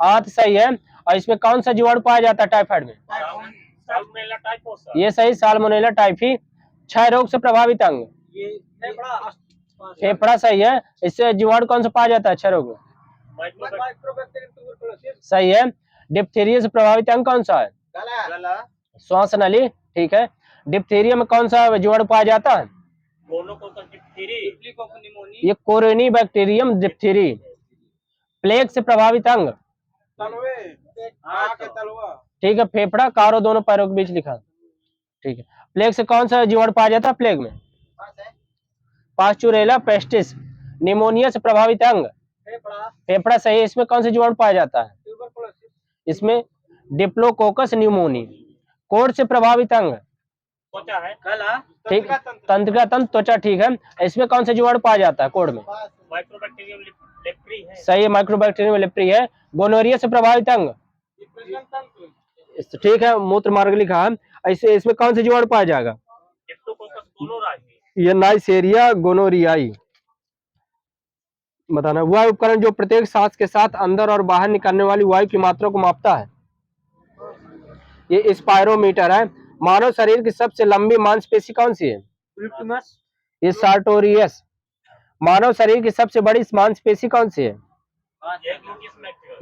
आंत सही है। और इसमें कौन सा जीवाणु पाया जाता है टाइफाइड में? ये सही, साल्मोनेला टाइफी। क्षय रोग से प्रभावित अंग? फेफड़ा सही है। इससे जीवाणु कौन सा पाया जाता है क्षय रोग में? सही है। डिप्थीरिया से प्रभावित अंग कौन सा है? श्वास नली। ठीक है। डिप्थीरिया में कौन सा जीवाणु पाया जाता है? गोनोकोकस डिप्थीरी, डिप्लोकोकस निमोनी, ये कोरोनी बैक्टीरियम डिप्थीरी। प्लेग से प्रभावित अंग, तलवे, आँख के तलवा, ठीक है, फेफड़ा, कारो दोनों पैरों के बीच लिखा, ठीक है। प्लेग से कौन सा जीवाणु पाया जाता है प्लेग में? Pasteurella pestis. निमोनिया से प्रभावित अंग, फेफड़ा सही है। इसमें कौन सा जीवाणु पाया जाता है? इसमें डिप्लोकोकस न्यूमोनी। कोढ़ से प्रभावित अंग, त्वचा है, गला, ठीक, तंत्रिका तंत्र, त्वचा, ठीक है। इसमें कौन सा जीवाणु पाया जाता है कोढ़ में? माइक्रोबैक्टीरियम लेप्री है, सही है, माइक्रोबैक्टीरियम लेप्री है। गोनोरिया से प्रभावित अंग, ठीक है, मूत्र मार्ग लिखा है। ऐसे इसमें कौन सा जीवाणु पाया जाएगा? स्ट्रेप्टोकोकस गोनोराई, ये नाइसेरिया गोनोरियाई। बताना। वह उपकरण जो प्रत्येक सांस के साथ अंदर और बाहर निकलने वाली वायु की मात्रा को मापता है, ये स्पायरोमीटर है। मानव शरीर की सबसे लंबी मांसपेशी कौन सी है? ये सार्टोरियस। मानव शरीर की सबसे बड़ी मांसपेशी कौन सी है?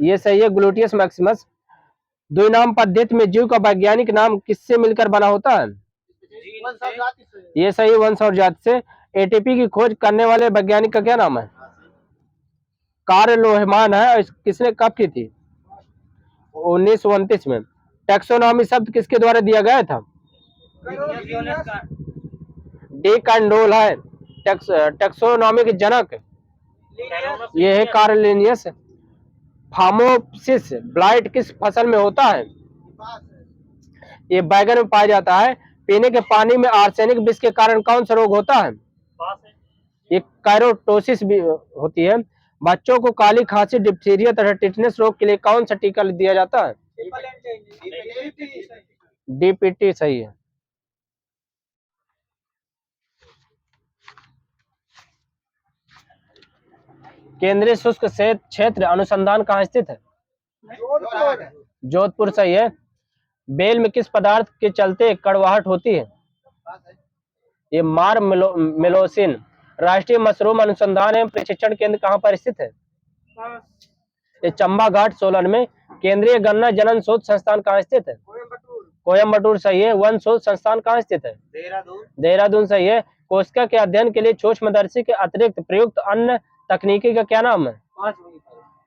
ये सही है, ग्लूटियस मैक्सिमस। द्विनाम पद्धति में जीव का वैज्ञानिक नाम किससे मिलकर बना होता है? ये सही है, वंश और जाति से। एटीपी की खोज करने वाले वैज्ञानिक का क्या नाम है? कार्ल लोहमान है। किसने कब की थी? 1929 में। टैक्सोनॉमी शब्द किसके द्वारा दिया गया था? डी कैंडोल है टैक्सोनॉमी के जनक। ये है कार्ल लिनियस। फार्मोप्सिस ब्लाइट किस फसल में होता है? ये बैगन में पाया जाता है। पीने के पानी में आर्सेनिक विष के कारण कौन सा रोग होता है? ये कैरोटोसिस भी होती है। बच्चों को काली खांसी, डिप्थीरिया तथा टिटनेस रोग के लिए कौन सा टीका दिया जाता है? डीपीटी सही है। केंद्रीय शुष्क क्षेत्र अनुसंधान कहाँ स्थित है? जोधपुर सही है। बेल में किस पदार्थ के चलते कड़वाहट होती है? ये मार मेलोसिन। राष्ट्रीय मशरूम अनुसंधान एवं प्रशिक्षण केंद्र कहाँ पर स्थित है? ये चंबा घाट सोलन में। केंद्रीय गन्ना जनन शोध संस्थान कहाँ स्थित है? कोयम्बटूर सही है। वन शोध संस्थान कहाँ स्थित है? देहरादून सही है। कोशिका के अध्ययन के लिए सूक्ष्मदर्शी के अतिरिक्त प्रयुक्त अन्य तकनीकी का क्या नाम है?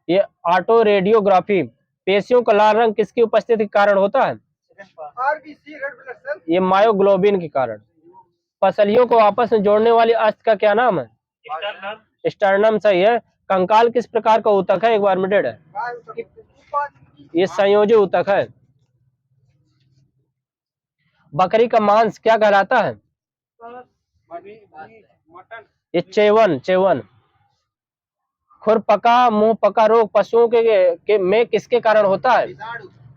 ये ऑटो रेडियोग्राफी। पेशियों का लाल रंग किसकी उपस्थिति के कारण होता है? ये मायोग्लोबिन के कारण। पसलियों को आपस में जोड़ने वाली अस्थि का क्या नाम है? स्टर्नम सही है। कंकाल किस प्रकार का ऊतक है? एक वर्मिटेड है। ये संयोजी ऊतक है। बकरी का मांस क्या कहलाता है? ये चेवन। खुरपका मुंह पका रोग पशुओं के में किसके कारण होता है?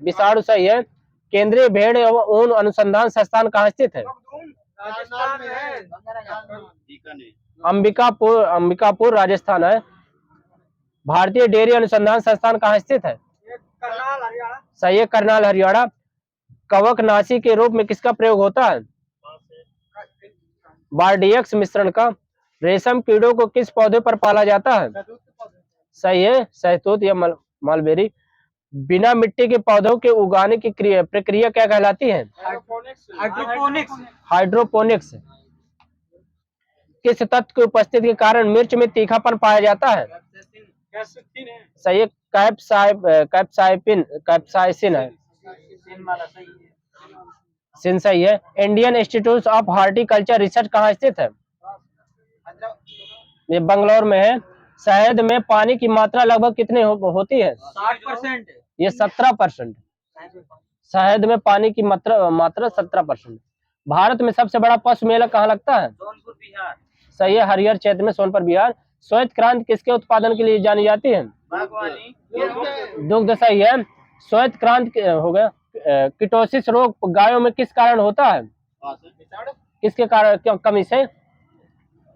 विषाणु सही है। केंद्रीय भेड़ एवं ऊन अनुसंधान संस्थान कहाँ स्थित है? अंबिकापुर राजस्थान है। भारतीय डेयरी अनुसंधान संस्थान कहाँ स्थित है? सही है, करनाल हरियाणा। कवकनाशी के रूप में किसका प्रयोग होता है? बारडीएक्स मिश्रण का। रेशम कीड़ों को किस पौधे पर पाला जाता है? सही है, सहतूत या मलबेरी। बिना मिट्टी के पौधों के उगाने की प्रक्रिया क्या कहलाती है? हाइड्रोपोनिक्स। किस तत्व की उपस्थिति के कारण मिर्च में तीखापन पाया जाता है? सही है, कैप्साइसिन है। सिन सही है। Indian institute of horticulture research कहाँ स्थित है? ये बंगलौर में है। शहद में पानी की मात्रा लगभग कितनी होती है? 60%। ये 17%। शहद में पानी की मात्रा 17%। भारत में सबसे बड़ा पशु मेला कहाँ लगता है? सोनपुर बिहार सही है, हरिहर क्षेत्र में, सोनपुर बिहार। श्वेत क्रांति किसके उत्पादन के लिए जानी जाती है? बागवानी। दुग्ध सही है। श्वेत क्रांति हो गया। कीटोसिस रोग गायों में किस कारण होता है? किसके कारण? क्यों? कमी से।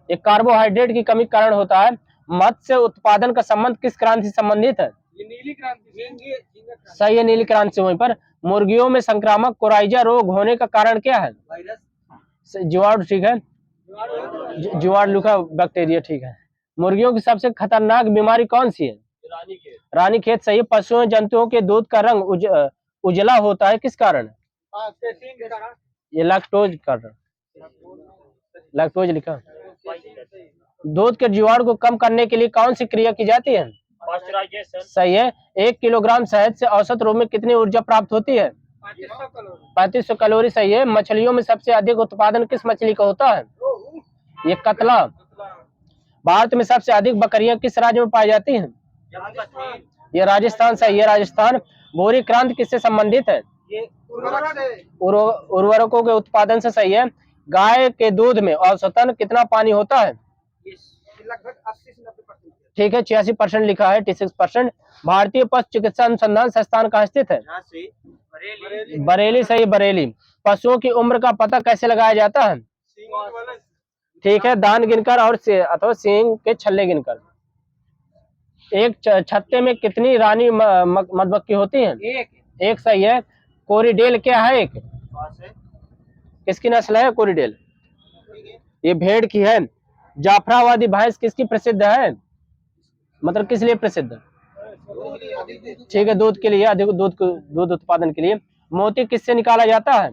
ये कार्बोहाइड्रेट की कमी के कारण होता है। मत्स्य उत्पादन का संबंध किस क्रांति से संबंधित है? नीली क्रांति। सही है, नीली क्रांति से। वहीं पर मुर्गियों में संक्रामक कोराइजा रोग होने का कारण क्या है? जीवाणु, ठीक है, जीवाणु लुका बैक्टीरिया, ठीक है। मुर्गियों की सबसे खतरनाक बीमारी कौन सी है? रानीखेत सही है। पशुओं जंतुओं के दूध का रंग उजला होता है किस कारण? ये लैक्टोज कारण। लैक्टोज लिखा। दूध के जीवाणु को कम करने के लिए कौन सी क्रिया की जाती है? पाश्चराइजेशन। सही है। 1 किलोग्राम शहद से औसत रूप में कितनी ऊर्जा प्राप्त होती है? 3500 कैलोरी। सही है। मछलियों में सबसे अधिक उत्पादन किस मछली का होता है? ये कतला। भारत में सबसे अधिक बकरियां किस राज्य में पाई जाती हैं? जम्मू कश्मीर। ये राजस्थान। सही है। राजस्थान। भूरी क्रांति किससे संबंधित है? ये उर्वरक से। उर्वरकों के उत्पादन से। सही है। गाय के दूध में औसतन कितना पानी होता है? लगभग 80 से 90%। ठीक है। 86% लिखा है, 86%। भारतीय पशु चिकित्सा अनुसंधान संस्थान कहाँ स्थित है? बरेली। बरेली। सही, बरेली। पशुओं की उम्र का पता कैसे लगाया जाता है? ठीक है। दांत गिनकर और अथवा सींग के छल्ले गिनकर। एक छत्ते में कितनी रानी मधुमक्खी होती हैं? एक। सही है। कोरिडेल क्या है? एक। किसकी नस्ल है कोरिडेल? ये भेड़ की है। जाफराबादी भैंस किसकी प्रसिद्ध है? मतलब किस लिए प्रसिद्ध है? ठीक है, दूध के लिए, अधिक दूध उत्पादन के लिए। मोती किससे निकाला जाता है?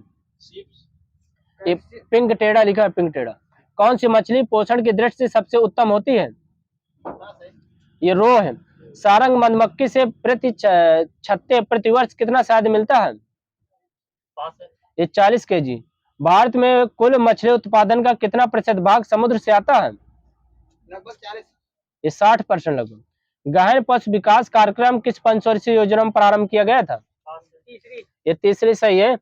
ये पिंक टेढ़ा लिखा है, पिंक टेढ़ा। कौन सी मछली पोषण की दृष्टि से सबसे उत्तम होती है? ये रो है। सारंग मधुमक्खी से प्रति छत्ते प्रतिवर्ष कितना शहद मिलता है? ये 40 kg। भारत में कुल मछली उत्पादन का कितना प्रतिशत भाग समुद्र से आता है? लगभग 40। ये 60% लगभग। गहन पशु विकास कार्यक्रम किस पंचवर्षीय योजना में प्रारंभ किया गया था? तीसरी। ये तीसरी। सही है।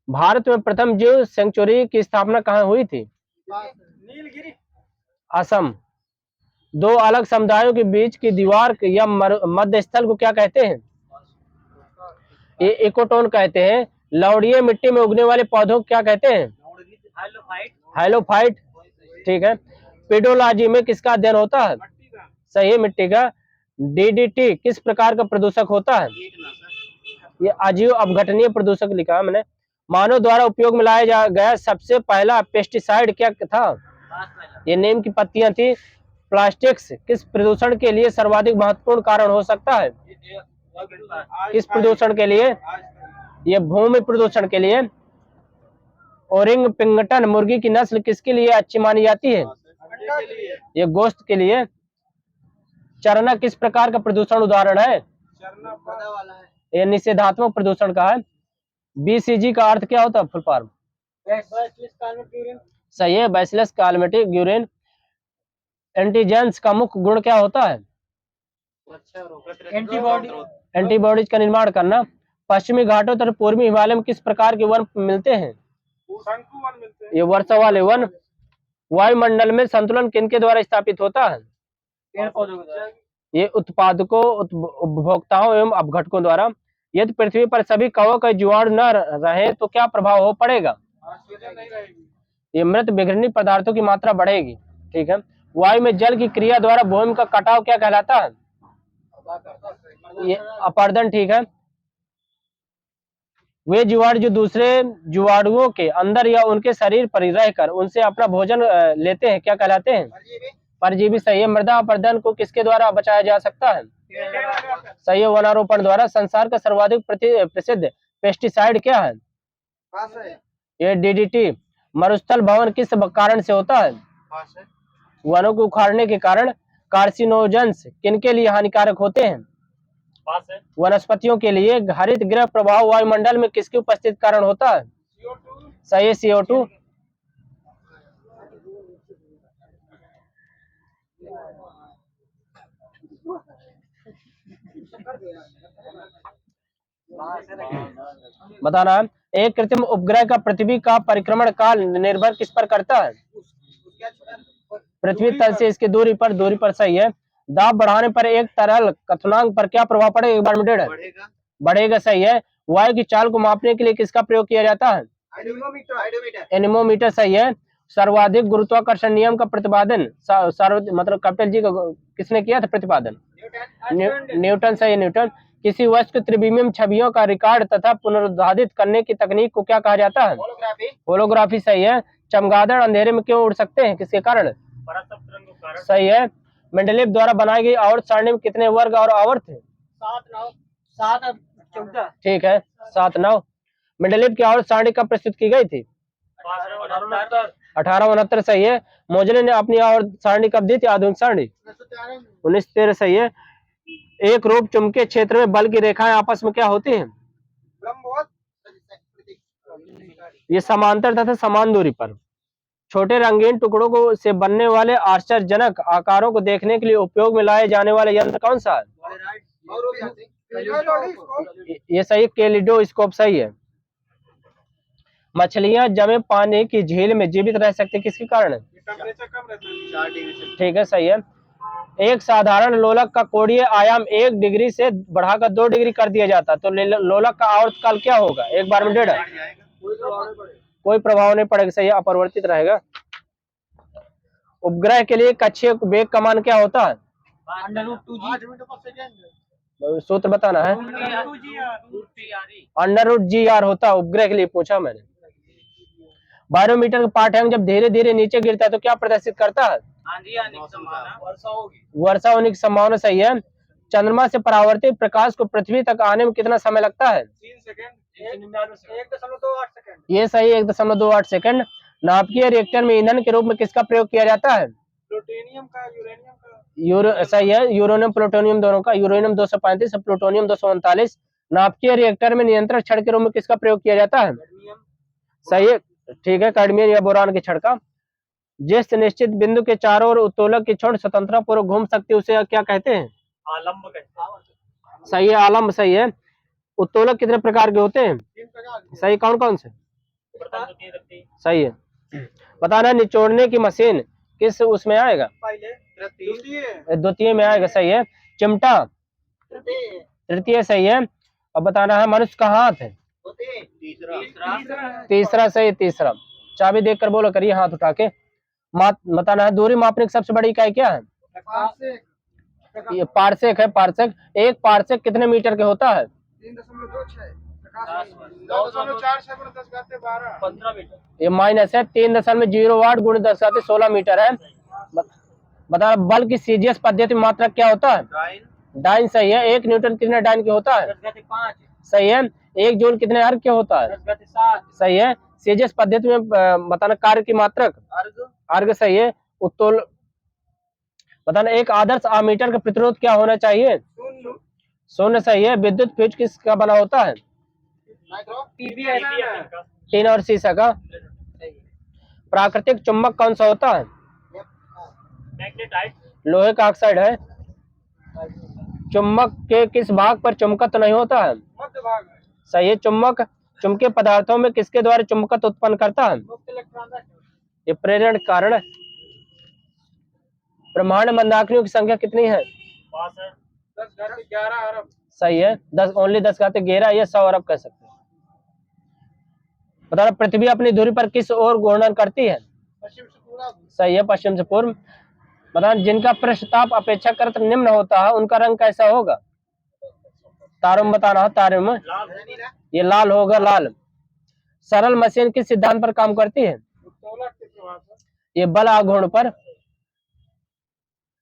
भारत में प्रथम जीव सेंचुरी की स्थापना कहाँ हुई थी? नीलगिरी। असम। दो अलग समुदायों के बीच की दीवार या मध्य स्थल को क्या कहते हैं? ये इकोटोन कहते हैं। लवणीय मिट्टी में उगने वाले पौधों को क्या कहते हैं? हाइलोफाइट। ठीक है। पेडोलॉजी में किसका अध्ययन होता है? सही है, मिट्टी का। डीडीटी किस प्रकार का प्रदूषक होता है? ये अजीव अपघटनीय प्रदूषक लिखा है मैंने। मानव द्वारा उपयोग में लाया गया सबसे पहला पेस्टिसाइड क्या था? ये नीम की पत्तियां थी। प्लास्टिक्स किस प्रदूषण के लिए सर्वाधिक महत्वपूर्ण कारण हो सकता है? किस प्रदूषण के लिए? ये भूमि प्रदूषण के लिए। ओरिंग पिंगटन मुर्गी की नस्ल किसके लिए अच्छी मानी जाती है? ये गोश्त के लिए। चरना किस प्रकार का प्रदूषण उदाहरण है? ये निषेधात्मक प्रदूषण का है। बीसीजी का अर्थ क्या होता है? Full form? सही है, बैसिलस कालमेटिक यूरिन। एंटीजेंस का मुख्य गुण क्या होता है? एंटीबॉडीज का निर्माण करना। पश्चिमी घाटों तथा पूर्वी हिमालय में किस प्रकार के वन मिलते हैं? ये वर्षा वाले वन। वायुमंडल में संतुलन किनके द्वारा स्थापित होता है? ये उत्पादकों, उपभोक्ताओं एवं अपघटकों द्वारा। यदि पृथ्वी पर सभी कवक का जीवाणु न रहे तो क्या प्रभाव हो पड़ेगा? ये मृत विघटनीय पदार्थों की मात्रा बढ़ेगी। ठीक है। वायु में जल की क्रिया द्वारा भूमि का कटाव क्या कहलाता है? ये अपरदन। ठीक है। वे जीवाणु जो दूसरे जीवाणुओं के अंदर या उनके शरीर पर रहकर उनसे अपना भोजन लेते हैं क्या कहलाते हैं? परजीवी। सही है। मृदा अपरदन को किसके द्वारा बचाया जा सकता है? सही है, वनारोपण द्वारा। संसार का सर्वाधिक प्रसिद्ध पेस्टिसाइड क्या है? ये डीडीटी। मरुस्थल भवन किस कारण से होता है? वनों को उखाड़ने के कारण। कार्सिनोजेंस किनके लिए हानिकारक होते हैं? वनस्पतियों के लिए। हरित गृह प्रभाव वायुमंडल में किसकी उपस्थिति कारण होता है? सही है, CO2। बताना। एक कृत्रिम उपग्रह का पृथ्वी का परिक्रमण काल निर्भर किस पर करता है? पृथ्वी तल से इसकी दूरी पर। सही है। दाब बढ़ाने पर एक तरल क्वथनांक पर क्या प्रभाव पड़ेगा? बारमीटर बढ़ेगा। सही है। वायु की चाल को मापने के लिए किसका प्रयोग किया जाता है? एनीमोमीटर। सही है। सर्वाधिक गुरुत्वाकर्षण नियम का प्रतिपादन मतलब कैपिटल जी का किसने किया था प्रतिपादन? न्यूटन। सही है, न्यूटन। किसी वस्तु की त्रिविमीय छवियों का रिकॉर्ड तथा पुनरुत्पादित करने की तकनीक को क्या कहा जाता है? होलोग्राफी। सही है। चमगादड़ अंधेरे में क्यों उड़ सकते हैं? किसके कारण? सही है। मेंडलीव द्वारा बनाई गई आवर्त सारणी में कितने वर्ग और आवर्त थे? 7 ठीक है, 7 9। मेंडलीव की आवर्त सारणी कब प्रस्तुत की गई थी? 1869 सही है। मोजले ने अपनी आवर्त सारणी कब दी थी, आधुनिक सारणी? 1913 सही है। एक रूप चुंबकीय क्षेत्र में बल की रेखाएं आपस में क्या होती हैं? ये समांतर तथा समान दूरी पर। छोटे रंगीन टुकड़ों को से बनने वाले आश्चर्यजनक आकारों को देखने के लिए उपयोग में लाए जाने वाले यंत्र कौन सा है? ये सही है, कैलिडोस्कोप सही है। मछलियां जमे पानी की झील में जीवित रह सकती किसके कारण? टेम्परेचर कम रहता है 4 डिग्री से। ठीक है, सही है। एक साधारण लोलक का कोणीय आयाम 1 डिग्री से बढ़ाकर 2 डिग्री कर दिया जाता तो लोलक का आवर्तकाल क्या होगा? एक बार में 1.5। कोई प्रभाव नहीं पड़ेगा, सही है, अपरिवर्तित रहेगा। उपग्रह के लिए कक्षीय वेग कमान क्या होता है? सूत्र बताना है। √GR होता है उपग्रह के लिए, पूछा मैंने। बायोमीटर का पाठ्यांक जब धीरे धीरे नीचे गिरता है तो क्या प्रदर्शित करता है? वर्षा होने की संभावना, सही है। चंद्रमा से परावर्तित प्रकाश को पृथ्वी तक आने में कितना समय लगता है? 3 सेकंड 1.28 सेकंड। ये सही, 1.28 सेकंड। नाभिकीय रिएक्टर में ईंधन के रूप में किसका प्रयोग किया जाता है? प्लूटोनियम का, यूरेनियम का। सही है, यूरेनियम प्लूटोनियम दोनों का। Uranium 235, plutonium 239। नाभिकीय रिएक्टर में नियंत्रण छड़ के रूप में किसका प्रयोग किया जाता है? सही है, ठीक है, कैडमियम या बोरान की छड़ का। जिस निश्चित बिंदु के चारों ओर उत्तोलक की छोर स्वतंत्रता पूर्वक घूम सकती है उसे क्या कहते हैं? आलम्ब कहते हैं। सही है, आलम्ब सही है। उत्तोलक कितने प्रकार के होते हैं? 3 प्रकार। सही, कौन कौन से? प्रथम, द्वितीय, तृतीय। सही है। बताना निचोड़ने की मशीन किस उसमें आएगा? पहले, द्वितीय में आएगा, सही है। चिमटा तृतीय, सही है। और बताना है मनुष्य का हाथ है? तीसरा सही, तीसरा। चाबी देख कर बोलो, करिए हाथ उठा के। बताना है दूरी मापने की सबसे बड़ी इकाई क्या है? ये पार्सेक है, पार्सेक। एक पार्सेक कितने मीटर के होता है? 15 मीटर। ये माइनस है, 3.08 गुणित 10⁻16 मीटर है। बताना बल की सीजीएस पद्धति में मात्रक क्या होता है? डाइन, सही है। 1 न्यूटन कितने डाइन के होता है? 10⁻5। सही है। 1 जूल कितने अर्ग के होता है? 10⁻7। सही है। सीजीएस पद्धति में बताना कार्य की मात्रक? अर्ग, सही है। उत्तोल बताना एक आदर्श आमीटर का प्रतिरोध क्या होना चाहिए? 0, सही है। विद्युत फ्यूज किसका बना होता है? टीन और सीसा का। प्राकृतिक चुंबक कौन सा होता है? मैग्नेटाइट। लोहे का ऑक्साइड है। चुंबक के किस भाग पर चुंबकत्व नहीं होता है? मध्य भाग। सही है। चुंबक चुंबकीय पदार्थों में किसके द्वारा चुंबकत्व उत्पन्न करता है? ये प्रेरण कारण है। ब्रह्मांड मंदाकिनियों की संख्या कितनी है? 10⁻11 अरब। सही है। 10⁻11 या 100 अरब कह सकते हैं। बताना पृथ्वी अपनी धुरी पर किस ओर घूर्णन करती है? पश्चिम से पूर्व। सही है, पश्चिम से पूर्व। बताना जिनका पृष्ठताप अपेक्षाकृत निम्न होता है उनका रंग कैसा होगा? तारों में बताना है, तारों में ये लाल होगा, लाल। सरल मशीन किस सिद्धांत पर काम करती है? ये बल आघूर्ण पर।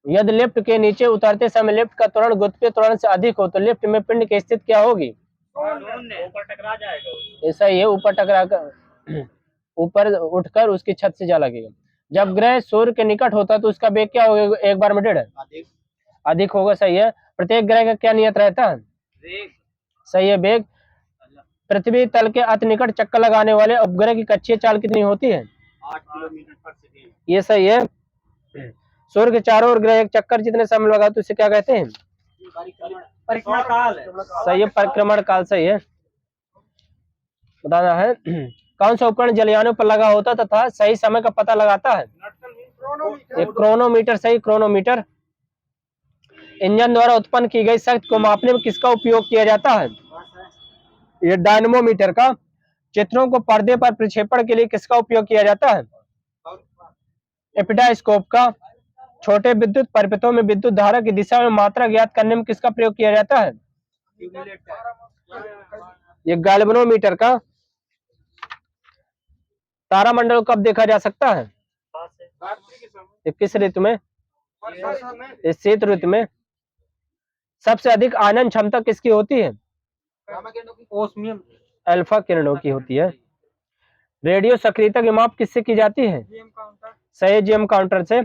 यदि लिफ्ट के नीचे उतरते समय लिफ्ट का त्वरण गुरुत्वीय त्वरण से अधिक हो तो लिफ्ट में पिंड की स्थिति क्या होगी? ऊपर टकरा जाएगा। ऐसा ही है, ऊपर टकरा कर ऊपर उठकर उसकी छत से जा लगेगा। जब ग्रह सूर्य के निकट होता है तो उसका वेग क्या होगा? एक बार में 1.5 अधिक होगा, सही है। प्रत्येक ग्रह का क्या नियत रहता है? सही है, वेग। पृथ्वी तल के अति निकट चक्कर लगाने वाले उपग्रह की कक्षीय चाल कितनी होती है? 8 किलोमीटर पर सेकंड। ये सही है। सूर्य के चारों ओर ग्रह एक चक्कर जितने समय लगा तो इसे क्या कहते हैं? परिक्रमा काल। सही है, परिक्रमण काल, सही है। बताना है कौन सा उपकरण जलयानों पर लगा होता तथा सही समय का पता लगाता है? ये क्रोनोमीटर, सही, क्रोनोमीटर। इंजन द्वारा उत्पन्न की गई शक्ति को मापने में किसका उपयोग किया जाता है? ये डायनमोमीटर का। चित्रों को पर्दे पर प्रक्षेपण के लिए किसका उपयोग किया जाता है? एपिडास्कोप का। छोटे विद्युत परिपथों में विद्युत धारा की दिशा में मात्रा ज्ञात करने में किसका प्रयोग किया जाता है? ये गैल्वेनोमीटर का। तारामंडल कब देखा जा सकता है? ये किस ऋतु में? इस शीत ऋतु में। सबसे अधिक आनन क्षमता किसकी होती है? ओस्मियम। अल्फा किरणों की होती है। रेडियो सक्रियता की माप किससे की जाती है? GM counter. सही, जीएम काउंटर से।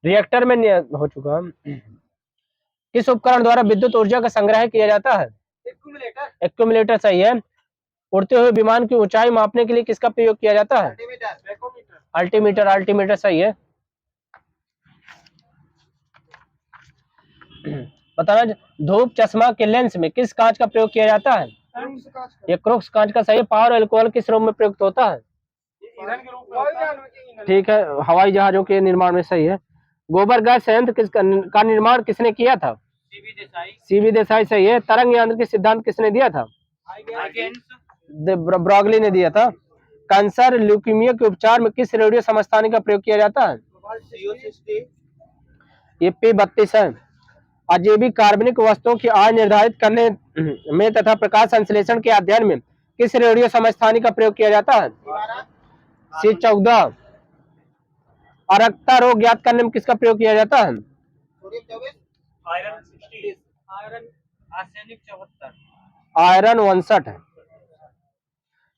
रिएक्टर में हो चुका। किस उपकरण द्वारा विद्युत ऊर्जा का संग्रह किया जाता है? एक्यूमुलेटर। एक्यूमुलेटर सही है। उड़ते हुए विमान की ऊंचाई मापने के लिए किसका प्रयोग किया जाता है? अल्टीमीटर। अल्टीमीटर सही है। बताना, धूप चश्मा के लेंस में किस कांच का प्रयोग किया जाता है? ये क्रोक्स कांच का सही है। पावर अल्कोहल किस रूप में प्रयुक्त होता है? ईंधन के रूप में होता है। ठीक है, हवाई जहाजों के निर्माण में सही है। गोबर गैस संयंत्र का निर्माण किसने किया था? सीवी देसाई। सीवी देसाई सही है। तरंग यांत्रिकी सिद्धांत किसने दिया था? हाइगेंस। ब्रॉगली ने दिया था। कैंसर ल्यूकीमिया के उपचार में किस रेडियो समस्थानिक का प्रयोग किया जाता है? ये P32 है। अजैविक कार्बनिक वस्तुओं की आय निर्धारित करने में तथा प्रकाश संश्लेषण के अध्ययन में किस रेडियो समस्थानिक का प्रयोग किया जाता है? C14। अरक्ता रोग ज्ञात करने में किसका प्रयोग किया जाता है? आयरन 60। Iron arsenic 74। आयरन 59 है।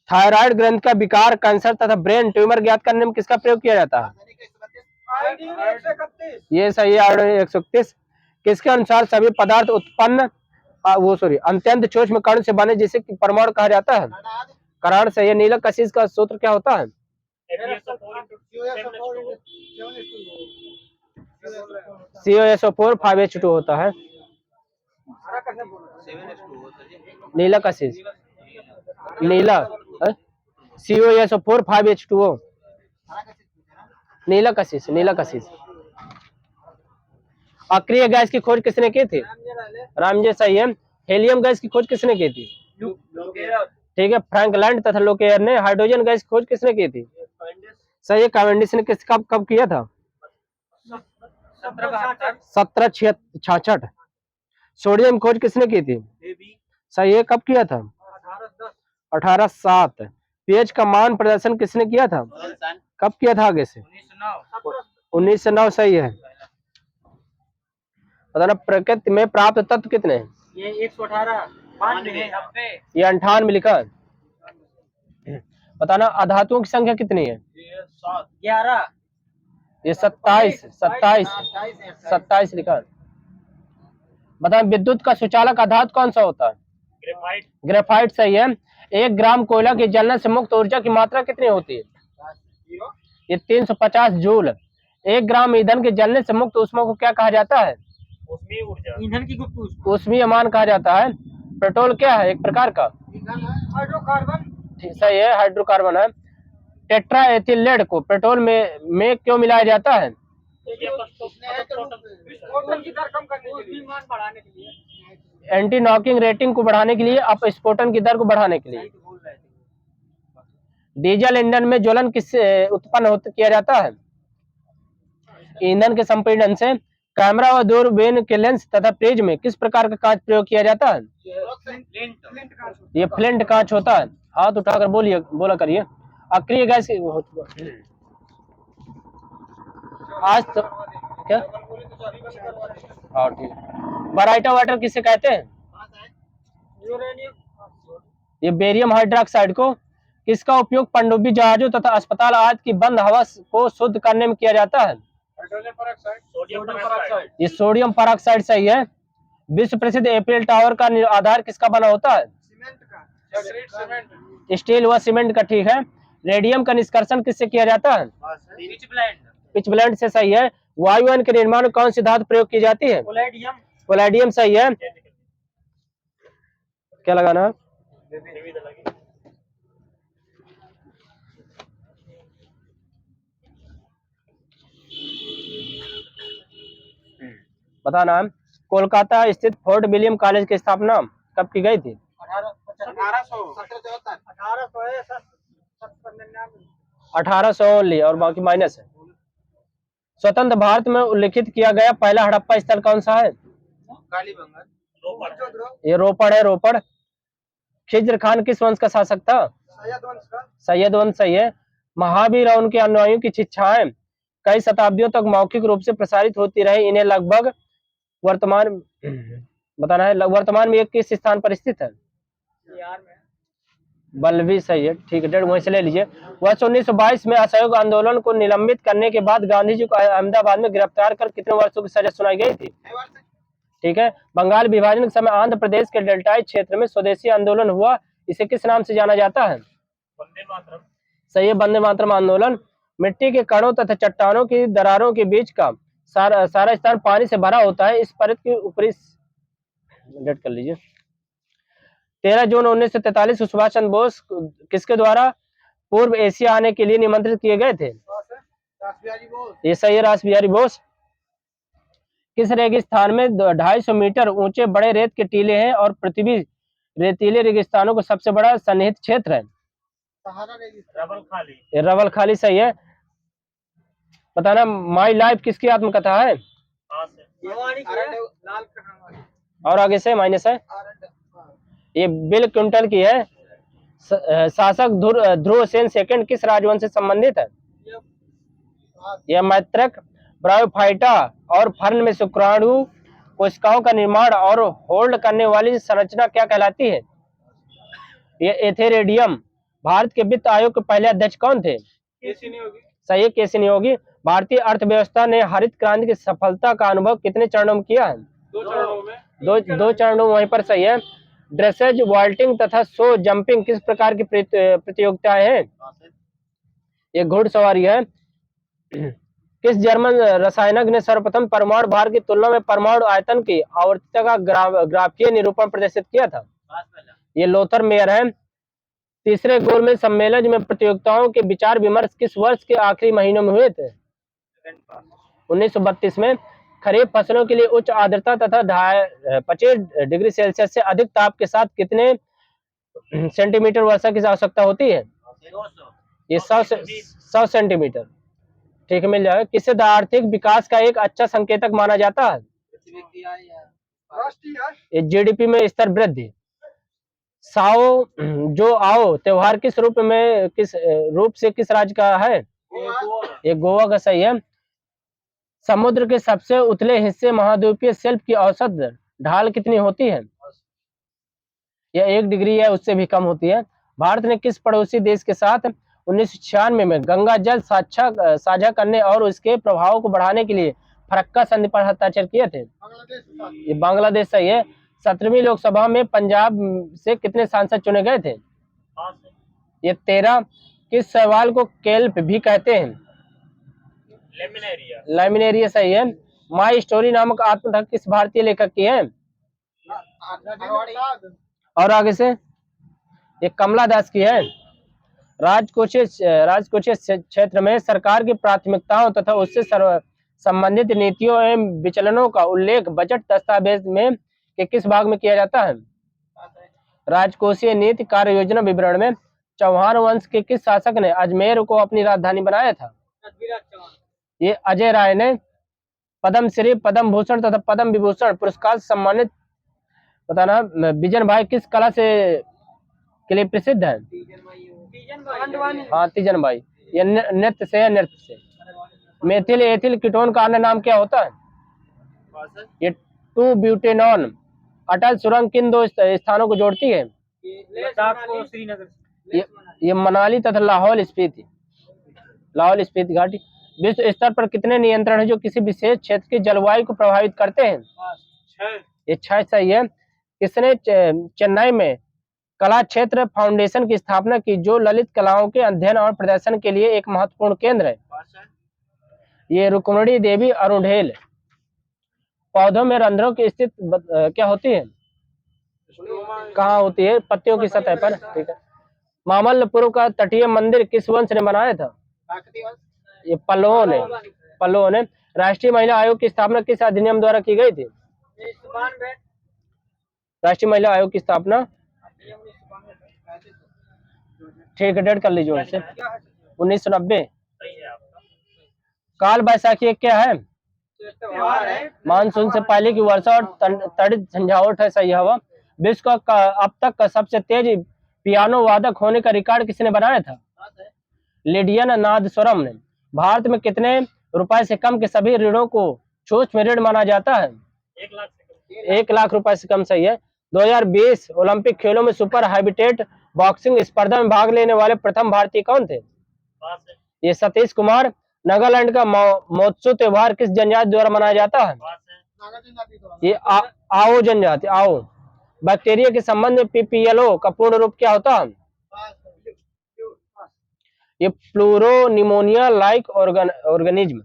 थायराइड ग्रंथि का विकार, कैंसर तथा ब्रेन ट्यूमर ज्ञात करने में किसका प्रयोग किया जाता है? आयोडीन 131। ये सही है, आयोडीन 131। किसके अनुसार सभी पदार्थ उत्पन्न अत्यंत सूक्ष्म कण से बने जिसे परमाणु कहा जाता है? कणाद सही है। नीलक कशिश का सूत्र क्या होता है? COSO4 5H2 होता है। नीला कशिश, नीला COSO4 5H2O। नीला कशिश, नीला कशिश। अक्रिय गैस की खोज किसने की थी? रामजे सही है। हेलियम गैस की खोज किसने की थी? ठीक है, फ्रैंकलैंड तथा लोकेयर ने। हाइड्रोजन गैस की खोज किसने की थी? सही है, कैवेंडिश ने। किस कब किया था? 1766। सोडियम खोज किसने की थी? सही है, कब किया था? 1807। पीएच का मान प्रदर्शन किसने किया था? कब किया था? आगे से 1909 सही है। बताना, प्रकृति में प्राप्त तत्व कितने हैं? ये 118। 92। ये 98 लिखा है। बताना, अधातुओं की संख्या कितनी है? 11। ये 27 लिखा है। बताना, विद्युत का सुचालक अधातु कौन सा होता है? ग्रेफाइट। ग्रेफाइट सही है। 1 ग्राम कोयला के जलने से मुक्त ऊर्जा की मात्रा कितनी होती है? ये 350 जूल। 1 ग्राम ईंधन के जलने से मुक्त ऊष्मा को क्या कहा जाता है? ऊष्मीय ऊर्जा। ईंधन की गुप्त ऊष्मा। ऊष्मीय मान कहा जाता है। पेट्रोल क्या है? एक प्रकार का हाइड्रोकार्बन। सही है, हाइड्रोकार्बन है। टेट्रा एथिलेट को पेट्रोल में क्यों मिलाया जाता है? विस्फोटन की दर कम करने के लिए, मान बढ़ाने के लिए, एंटी नॉकिंग रेटिंग को बढ़ाने के लिए, अपस्फोटन की दर को बढ़ाने के लिए। डीजल ईंधन में ज्वलन किससे उत्पन्न किया जाता है? ईंधन के संपीड़न से। कैमरा व दूरबीन के लेंस तथा प्रिज्म में किस प्रकार का कांच प्रयोग किया जाता है? ये फ्लिंट कांच होता है। हाथ उठाकर बोला करिए। अक्रिय गैस आज तो क्या? हाँ ठीक है। बराइटा वाटर किसे कहते हैं? ये बेरियम हाइड्रोक्साइड को। किसका उपयोग पनडुब्बी जहाजों तथा अस्पताल आदि की बंद हवा को शुद्ध करने में किया जाता है? Hydrogen peroxide. Sodium peroxide. ये सोडियम पेरोक्साइड सही है। विश्व प्रसिद्ध एफिल टावर का आधार किसका बना होता है? सीमेंट। स्टील व सीमेंट का ठीक है। रेडियम का निष्कर्षण किससे किया जाता है? पिचब्लेंड से सही है। वायुयान के निर्माण में कौन सी धातु प्रयोग की जाती है? पैलेडियम सही है। क्या लगाना है? बताना, कोलकाता स्थित फोर्ट विलियम कॉलेज की स्थापना कब की गई थी? 1800 और बाकी माइनस है। स्वतंत्र भारत में उल्लिखित किया गया पहला हड़प्पा स्थल कौन सा है? ये रोपड़ है, रोपड़। खिज्र खान किस वंश का शासक था? सैयद वंश सही है। महावीर और उनके अनुयायियों की शिक्षाएं कई शताब्दियों तक मौखिक रूप से प्रसारित होती रही। इन्हें लगभग वर्तमान में एक किस स्थान पर स्थित है? बल्लभी सही है, ठीक है, डेढ़ वहीं से ले लीजिए। वर्ष 1922 में असहयोग आंदोलन को निलंबित करने के बाद गांधी जी को अहमदाबाद में गिरफ्तार कर कितने वर्षों की सजा सुनाई गई थी? ठीक है। बंगाल विभाजन के समय आंध्र प्रदेश के डेल्टाई क्षेत्र में स्वदेशी आंदोलन हुआ, इसे किस नाम से जाना जाता है? वंदे मातरम। सही है, वंदे मातरम आंदोलन। मिट्टी के कणों तथा चट्टानों की दरारों के बीच का सारा स्थान पानी से भरा होता है, इस परत की ऊपरी डेट कर लीजिए। 13 जून 1943 को सुभाष चंद्र बोस किसके द्वारा पूर्व एशिया आने के लिए निमंत्रित किए गए थे? ये सही है, रास बिहारी बोस। किस रेगिस्तान में 250 मीटर ऊंचे बड़े रेत के टीले हैं और पृथ्वी रेतीले रेगिस्तानों का सबसे बड़ा सन्निहित क्षेत्र है? रबल खाली। ये रवल खाली सही है। बताना माई लाइफ किसकी आत्मकथा है? हाँ सर। और आगे से माइनस है, ये बिल क्विंटल की है। शासक ध्रुव सेन सेकंड किस राजवंश से संबंधित है? यह मैत्रक। ब्रायोफाइटा और फर्न में शुक्राणु कोशिकाओं का निर्माण और होल्ड करने वाली संरचना क्या कहलाती है? ये एथेरेडियम। भारत के वित्त आयोग के पहले अध्यक्ष कौन थे? सही है, केसी नियोगी। भारतीय अर्थव्यवस्था ने हरित क्रांति की सफलता का अनुभव कितने चरणों में किया है? 2 चरणों में। दो चरणों में, वहीं पर सही है। ड्रेसेज, वॉल्टिंग तथा शो जंपिंग किस प्रकार की प्रतियोगिताएं हैं? ये घुड़सवारी है। किस जर्मन रसायनज्ञ ने सर्वप्रथम परमाणु भार की तुलना में परमाणु आयतन की आवर्तता का ग्राफीय निरूपण प्रदर्शित किया था? ये लोथर मेयर है। तीसरे गोलमेज सम्मेलन में प्रतियोगिताओं के विचार विमर्श किस वर्ष के आखिरी महीनों में हुए थे? 1932 में। खरीफ फसलों के लिए उच्च आर्द्रता तथा 25 डिग्री सेल्सियस से अधिक ताप के साथ कितने सेंटीमीटर वर्षा की आवश्यकता होती है? 200। ये 100 सेंटीमीटर, ठीक है, मिल जाएगा। किसे आर्थिक विकास का एक अच्छा संकेतक माना जाता है? ये जीडीपी में स्तर वृद्धि। साओ जो आओ त्योहार किस रूप से किस राज्य का है? ये गोवा का सही है। समुद्र के सबसे उतले हिस्से महाद्वीपीय शेल्फ की औसत ढाल कितनी होती है? यह 1 डिग्री है, उससे भी कम होती है। भारत ने किस पड़ोसी देश के साथ 1996 में गंगा जल साझा करने और उसके प्रभाव को बढ़ाने के लिए फरक्का संधि पर हस्ताक्षर किए थे? ये बांग्लादेश सही है। 17वीं लोकसभा में पंजाब से कितने सांसद चुने गए थे? ये 13। किस शैवाल को केल्प भी कहते हैं? लैमिनेरिया सही है। माई स्टोरी नामक आत्मकथा किस भारतीय लेखक की है? और आगे से ये कमला दास की है। राजकोषीय क्षेत्र में सरकार की प्राथमिकताओं तथा उससे संबंधित नीतियों एवं विचलनों का उल्लेख बजट दस्तावेज में के किस भाग में किया जाता है? राजकोषीय नीति कार्य योजना विवरण में। चौहान वंश के किस शासक ने अजमेर को अपनी राजधानी बनाया था? ये अजय राय ने। पद्म श्री, पद्म भूषण तथा पद्म विभूषण पुरस्कार से सम्मानित बताना बिजन भाई किस कला से के लिए प्रसिद्ध है? हाँ, तीजन भाई। ये नृत्य से। मेथिल एथिल कीटोन का अन्य नाम क्या होता है? ये 2-ब्यूटेनॉन। अटल सुरंग किन 2 स्थानों को जोड़ती है? ये मनाली तथा लाहौल स्पीति घाटी। विश्व स्तर पर कितने नियंत्रण है जो किसी विशेष क्षेत्र की जलवायु को प्रभावित करते हैं? 6। ये 6 सही है। किसने चेन्नई में कला क्षेत्र फाउंडेशन की स्थापना की जो ललित कलाओं के अध्ययन और प्रदर्शन के लिए एक महत्वपूर्ण केंद्र है? ये रुक्मणी देवी अरुणेल। पौधों में रंध्रों की स्थिति क्या होती है? कहाँ होती है? पत्तियों की सतह पर, ठीक है। मामल्लपुरम का तटीय मंदिर किस वंश ने बनाया था? ये पल्लवों ने। राष्ट्रीय महिला आयोग की स्थापना किस अधिनियम द्वारा की गई थी? राष्ट्रीय महिला आयोग की स्थापना, ठीक है, डेट कर लीजिए उनसे। 1990। काल बैसाखी क्या है? मानसून से पहले की वर्षा और तड़ित झंझावात है, सही हवा। विश्व का अब तक का सबसे तेज पियानो वादक होने का रिकॉर्ड किसने बनाया था? लिडियन नादस्वरम ने। भारत में कितने रुपए से कम के सभी ऋणों को सूक्ष्म ऋण माना जाता है? 1 लाख से कम। 1 लाख रुपए से कम, सही है। 2020 ओलंपिक खेलों में सुपर हैबिटेट बॉक्सिंग स्पर्धा में भाग लेने वाले प्रथम भारतीय कौन थे? पास है। ये सतीश कुमार। नागालैंड का महोत्सव त्योहार किस जनजाति द्वारा मनाया जाता है? पास है। ये आओ जनजाति। आओ। बैक्टीरिया के संबंध में पीपीएलओ का पूर्ण रूप क्या होता है? ये प्लूरोनिमोनिया लाइक ऑर्गेनिज्म।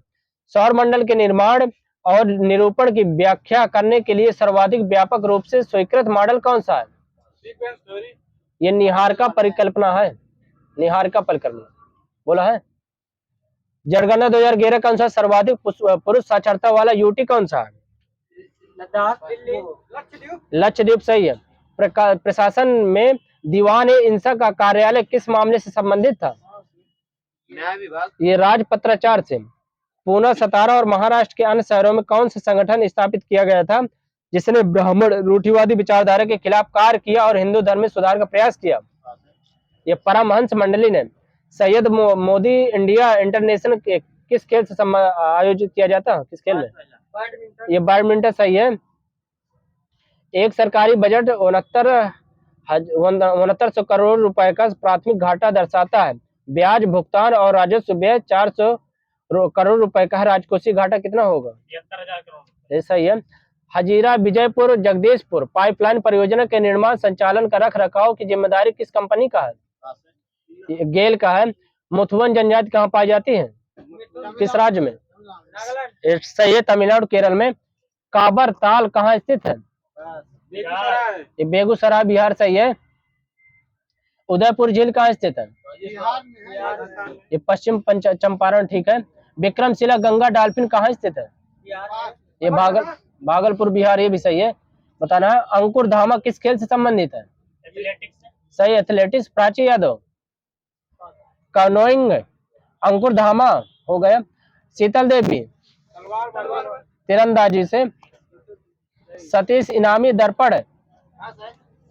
सौर मंडल के निर्माण और निरूपण की व्याख्या करने के लिए सर्वाधिक व्यापक रूप से स्वीकृत मॉडल कौन सा है? ये निहारिका परिकल्पना है। निहारिका परिकल्पना बोला है। जनगणना 2011 का अनुसार सर्वाधिक पुरुष साक्षरता वाला यूटी कौन सा है? लद्दाख, दिल्ली, लक्षद्वीप सही है। प्रशासन में दीवान ए इंसा का कार्यालय किस मामले से संबंधित था? न्याय विभाग। ये राजपत्राचार से। पूना, सतारा और महाराष्ट्र के अन्य शहरों में कौन सा संगठन स्थापित किया गया था जिसने ब्राह्मण रूढ़िवादी विचारधारा के खिलाफ कार्य किया और हिंदू धर्म में सुधार का प्रयास किया? ये परमहंस मंडली ने। सैयद मोदी इंडिया इंटरनेशनल किस खेल से आयोजित किया जाता है? किस खेल में? ये बैडमिंटन सही है। एक सरकारी बजट 6900 करोड़ रुपए का प्राथमिक घाटा दर्शाता है। ब्याज भुगतान और राजस्व व्यय 400 करोड़ रुपए का है। राजकोषीय घाटा कितना होगा? 73,000 करोड़। ये सही है। हजीरा विजयपुर जगदीशपुर पाइपलाइन परियोजना के निर्माण संचालन का रख रखाव की जिम्मेदारी किस कंपनी का है? ये गेल का है। मुथुवन जनजाति कहाँ पाई जाती है? किस राज्य में? नागालैंड। सही है, तमिलनाडु केरल में। काबर ताल कहाँ स्थित है? बेगूसराय। ये बेगूसराय बिहार सही है। उदयपुर झील कहाँ स्थित है? बिहार में। ये पश्चिम चंपारण ठीक है। विक्रमशिला गंगा डॉल्फिन कहाँ स्थित है? ये भागलपुर बिहार ये भी सही है। बताना है। अंकुर धामा किस खेल से संबंधित है? एथलेटिक्स। सही, एथलेटिक्स। प्राची यादव कानोइंग। अंकुर धामा हो गया। शीतल देवी तीरंदाजी से। सतीश इनामी दर्पण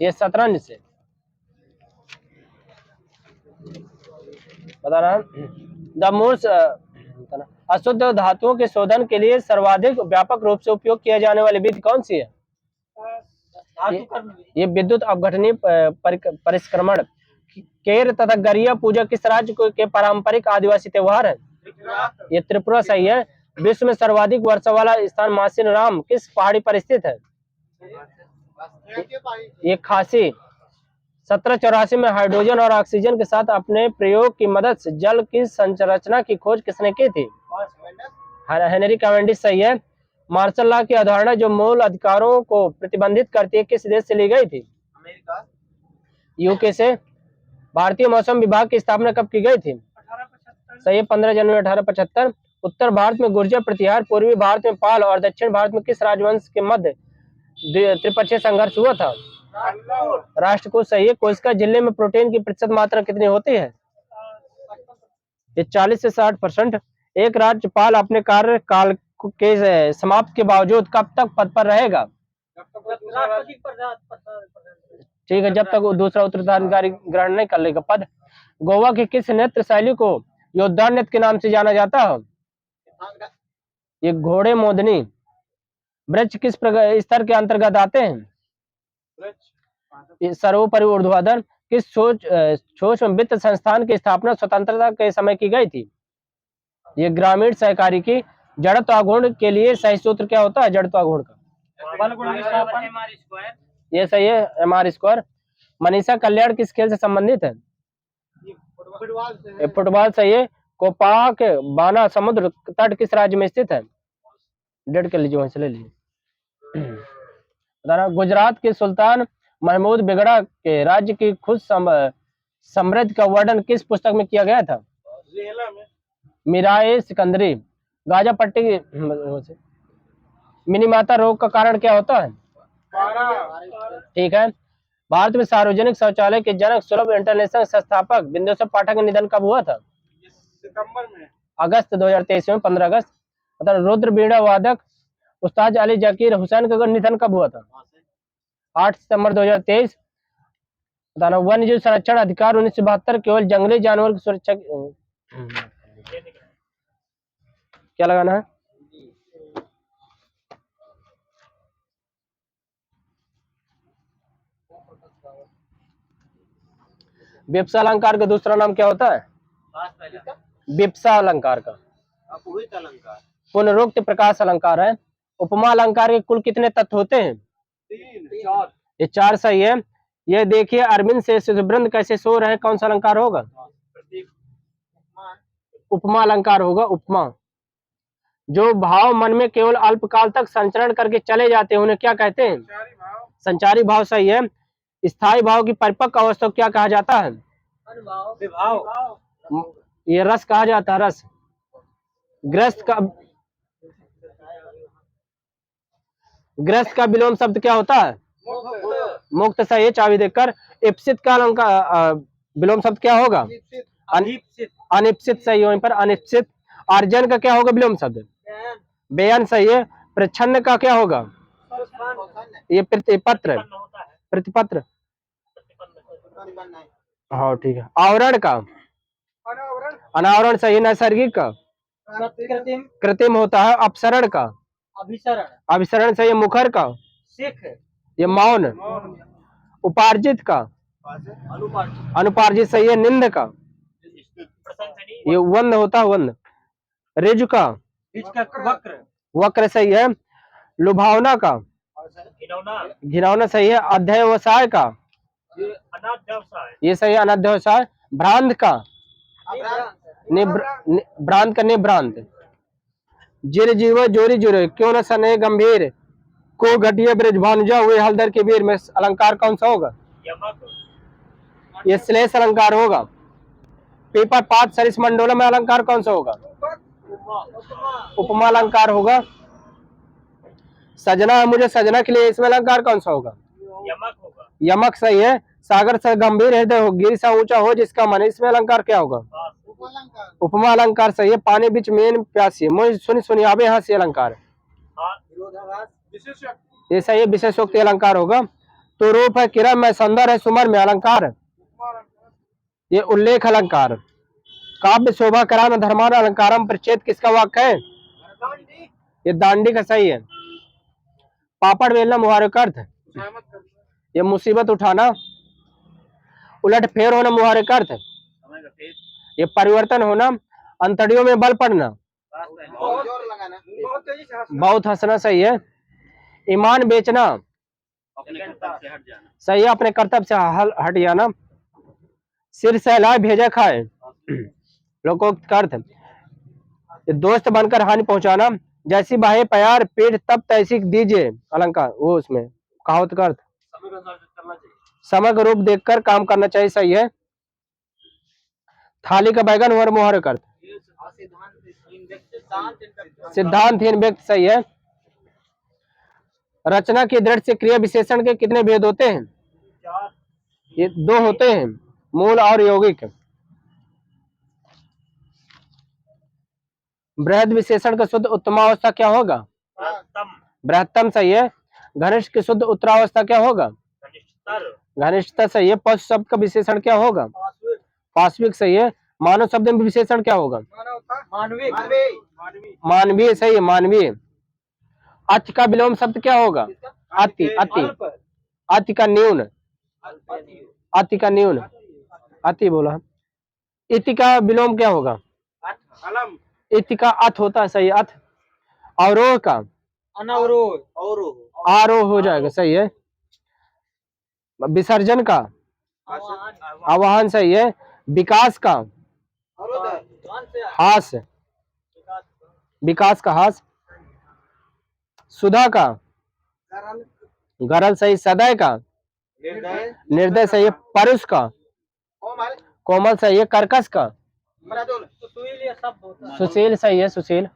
ये शतरंज से। बताना। द मोस्ट अशुद्ध धातुओं के शोधन के लिए सर्वाधिक व्यापक रूप से उपयोग किया जाने वाली विधि कौन सी है? ये विद्युत अपघटनीय परिष्क्रमण। केर तथा गरिया पूजा किस राज्य के पारंपरिक आदिवासी त्योहार है? ये त्रिपुरा सही है। विश्व में सर्वाधिक वर्षा वाला स्थान मासिन राम किस पहाड़ी पर स्थित है? ये खासी। 1784 में हाइड्रोजन और ऑक्सीजन के साथ अपने प्रयोग की मदद से जल की संरचना की खोज किसने की थी? हेनरी कैवेंडिश सही है। मार्शल लॉ की अवधारणा जो मूल अधिकारों को प्रतिबंधित करती है किस देश से ली गई थी? अमेरिका। यूके से। भारतीय मौसम विभाग की स्थापना कब की गई थी? 1875। सही है, 15 जनवरी 1875। उत्तर भारत में गुर्जर प्रतिहार, पूर्वी भारत में पाल और दक्षिण भारत में किस राजवंश के मध्य त्रिपक्षीय संघर्ष हुआ था? राष्ट्रकूट सही है। कोशिका झिल्ली में प्रोटीन की प्रतिशत मात्रा कितनी होती है? ये 40 से 60%। एक राज्यपाल अपने कार्यकाल के समाप्त के बावजूद कब तक पद पर रहेगा? ठीक है, जब तक वो दूसरा उत्तराधिकारी ग्रहण नहीं कर लेगा पद। गोवा की किस नृत्य शैली को योद्धा नृत्य के नाम से जाना जाता है? ये घोड़े मोदनी। वृक्ष किस स्तर के अंतर्गत आते हैं? सर्वोपरि ऊर्ध्वाधर। किस सूक्ष्म वित्त संस्थान की स्थापना स्वतंत्रता के समय की गई थी? ये ग्रामीण सहकारी की। जड़त्वाघूर्ण के लिए सही सूत्र क्या होता है? जड़त्वाघूर्ण का ये सही है, mr²। मनीषा कल्याण किस खेल से संबंधित है? फुटबॉल सही है। कोपाक बाना समुद्र तट किस राज्य में स्थित है? डेढ़ के लीजिए, वहीं से ले लीजिए। गुजरात के सुल्तान महमूद बेगड़ा के राज्य की खुद समृद्धि का वर्णन किस पुस्तक में किया गया था? मीराए सिकंदरी। गाजा पट्टी मिनीमाता रोग का कारण क्या होता है? ठीक है। भारत में सार्वजनिक शौचालय के जनक सुलभ इंटरनेशनल संस्थापक बिंदुसार पाठक का निधन कब हुआ था? सितंबर में। अगस्त 2023 में, 15 अगस्त। मतलब रुद्र बीड़ा वादक उस्ताद अली जकीर हुसैन का निधन कब हुआ था? 8 सितंबर 2023। बताना। वन्य जीव संरक्षण अधिकार 1972 केवल जंगली जानवर की सुरक्षा क्या लगाना है? विप्सा अलंकार का दूसरा नाम क्या होता है? पास पहले विप्सा अलंकार का अपूहित अलंकार पुनरुक्त प्रकाश अलंकार है। उपमा अलंकार के कुल कितने तत्व होते हैं? 3 4 ये 4 सही है। ये देखिए अरविंद से सुधवृंद कैसे सो रहे, कौन सा अलंकार होगा? प्रतीक उपमा अलंकार होगा। उपमा। जो भाव मन में केवल अल्पकाल तक संचरण करके चले जाते हैं उन्हें क्या कहते हैं? संचारी भाव सही है। स्थायी भाव की परिपक्व अवस्था को क्या कहा जाता है? विभाव ये रस कहा जाता है, रस। ग्रस्त का विलोम शब्द क्या होता है? मुक्त सही है, चाबी देकर। इप्सित का अलंकार विलोम शब्द क्या होगा? अनिप्सित सही है, वहीं पर अनिप्सित। अर्जन का क्या होगा विलोम शब्द? बेयन सही है। प्रच्छन्न का क्या होगा? ये प्रतिपत्र। प्रतिपत्र, हाँ ठीक है। आवरण का अनावरण सही है। नैसर्गिक का कृत्रिम होता है। अपसरण का अभिसरण सही है। मुखर का ये मौन। उपार्जित का अनुपार्जित सही है। निंद का ये वंद होता है, वंद। रिज का वक्र सही है। लुभावना का घिनौना सही है। अध्यवसाय का ये सही है, अनध्यवसाय। भ्रांत का भ्रांत का निभ्रांत। जिर जीव जोरी जुरे क्यों न सने गंभीर को घटिया ब्रज भानुजा हुए हलदर के वीर में अलंकार कौन सा होगा? ये श्लेष अलंकार होगा। पेपर 5 सरिस मंडोला में अलंकार कौन सा होगा? उपमा अलंकार होगा। सजना है मुझे सजना के लिए, इसमें अलंकार कौन सा होगा? यमक सही है। सागर से गंभीर हृदय हो गिर सा ऊंचा हो जिसका मन, इसमें अलंकार क्या होगा? उपमा अलंकार सही है। पानी बीच मेन प्यासी मुझे सुनी सुनी आवे हंसी अलंकार ये सही है। विशेषोक्ति अलंकार होगा। तो रूप है किरण में सौंदर्य है सुमर में अलंकार ये उल्लेख अलंकार। काव्य शोभा करान धर्मान अलंकारम प्रचेत किसका वाक्य है? ये दांडी का सही है। पापड़ बेलना मुहावरे का अर्थ ये मुसीबत उठाना। उलट फेर होना मुहावरे का अर्थ ये परिवर्तन होना। अंतड़ियों में बल पड़ना बहुत हंसना सही है। ईमान बेचना सही है, अपने कर्तव्य से हट जाना। सिर सहलाए भेजा खाए लोकोक्त का अर्थ ये दोस्त बनकर हानि पहुंचाना। जैसी बाहे प्यार पीठ तब तैसी दीजिए अलंकार वो उसमें कहावत का अर्थ। समग्र रूप देखकर काम करना चाहिए सही है। थाली का बैगन और मुहावरे का अर्थ सिद्धांतहीन व्यक्ति सही है। रचना की दृढ़ से क्रिया विशेषण के कितने भेद होते हैं? ये 2 होते हैं, मूल और यौगिक। बृहद विशेषण का शुद्ध उत्तमावस्था क्या होगा? बृहत्तम सही है। घनिष्ठ की शुद्ध उत्तरावस्था क्या होगा? घनिष्ठता सही है। पशु शब्द का विशेषण क्या होगा? पाश्विक सही है। मानव शब्द में विशेषण क्या होगा? मानवीय सही है, मानवीय। अति का विलोम शब्द क्या होगा? अति। अति अति का न्यून अति का न्यून अति बोला। इति का विलोम क्या होगा? इति का अथ होता है सही, अथ। अवरोह का अनावरोह आरोह हो जाएगा सही है। विसर्जन का आवाहन सही है। विकास का हास विकास का हास। सुधा का गरल सही। सदय का निर्दय सही है। परुष का कोमल सही है। कर्कश का सुशील सही है, सुशील।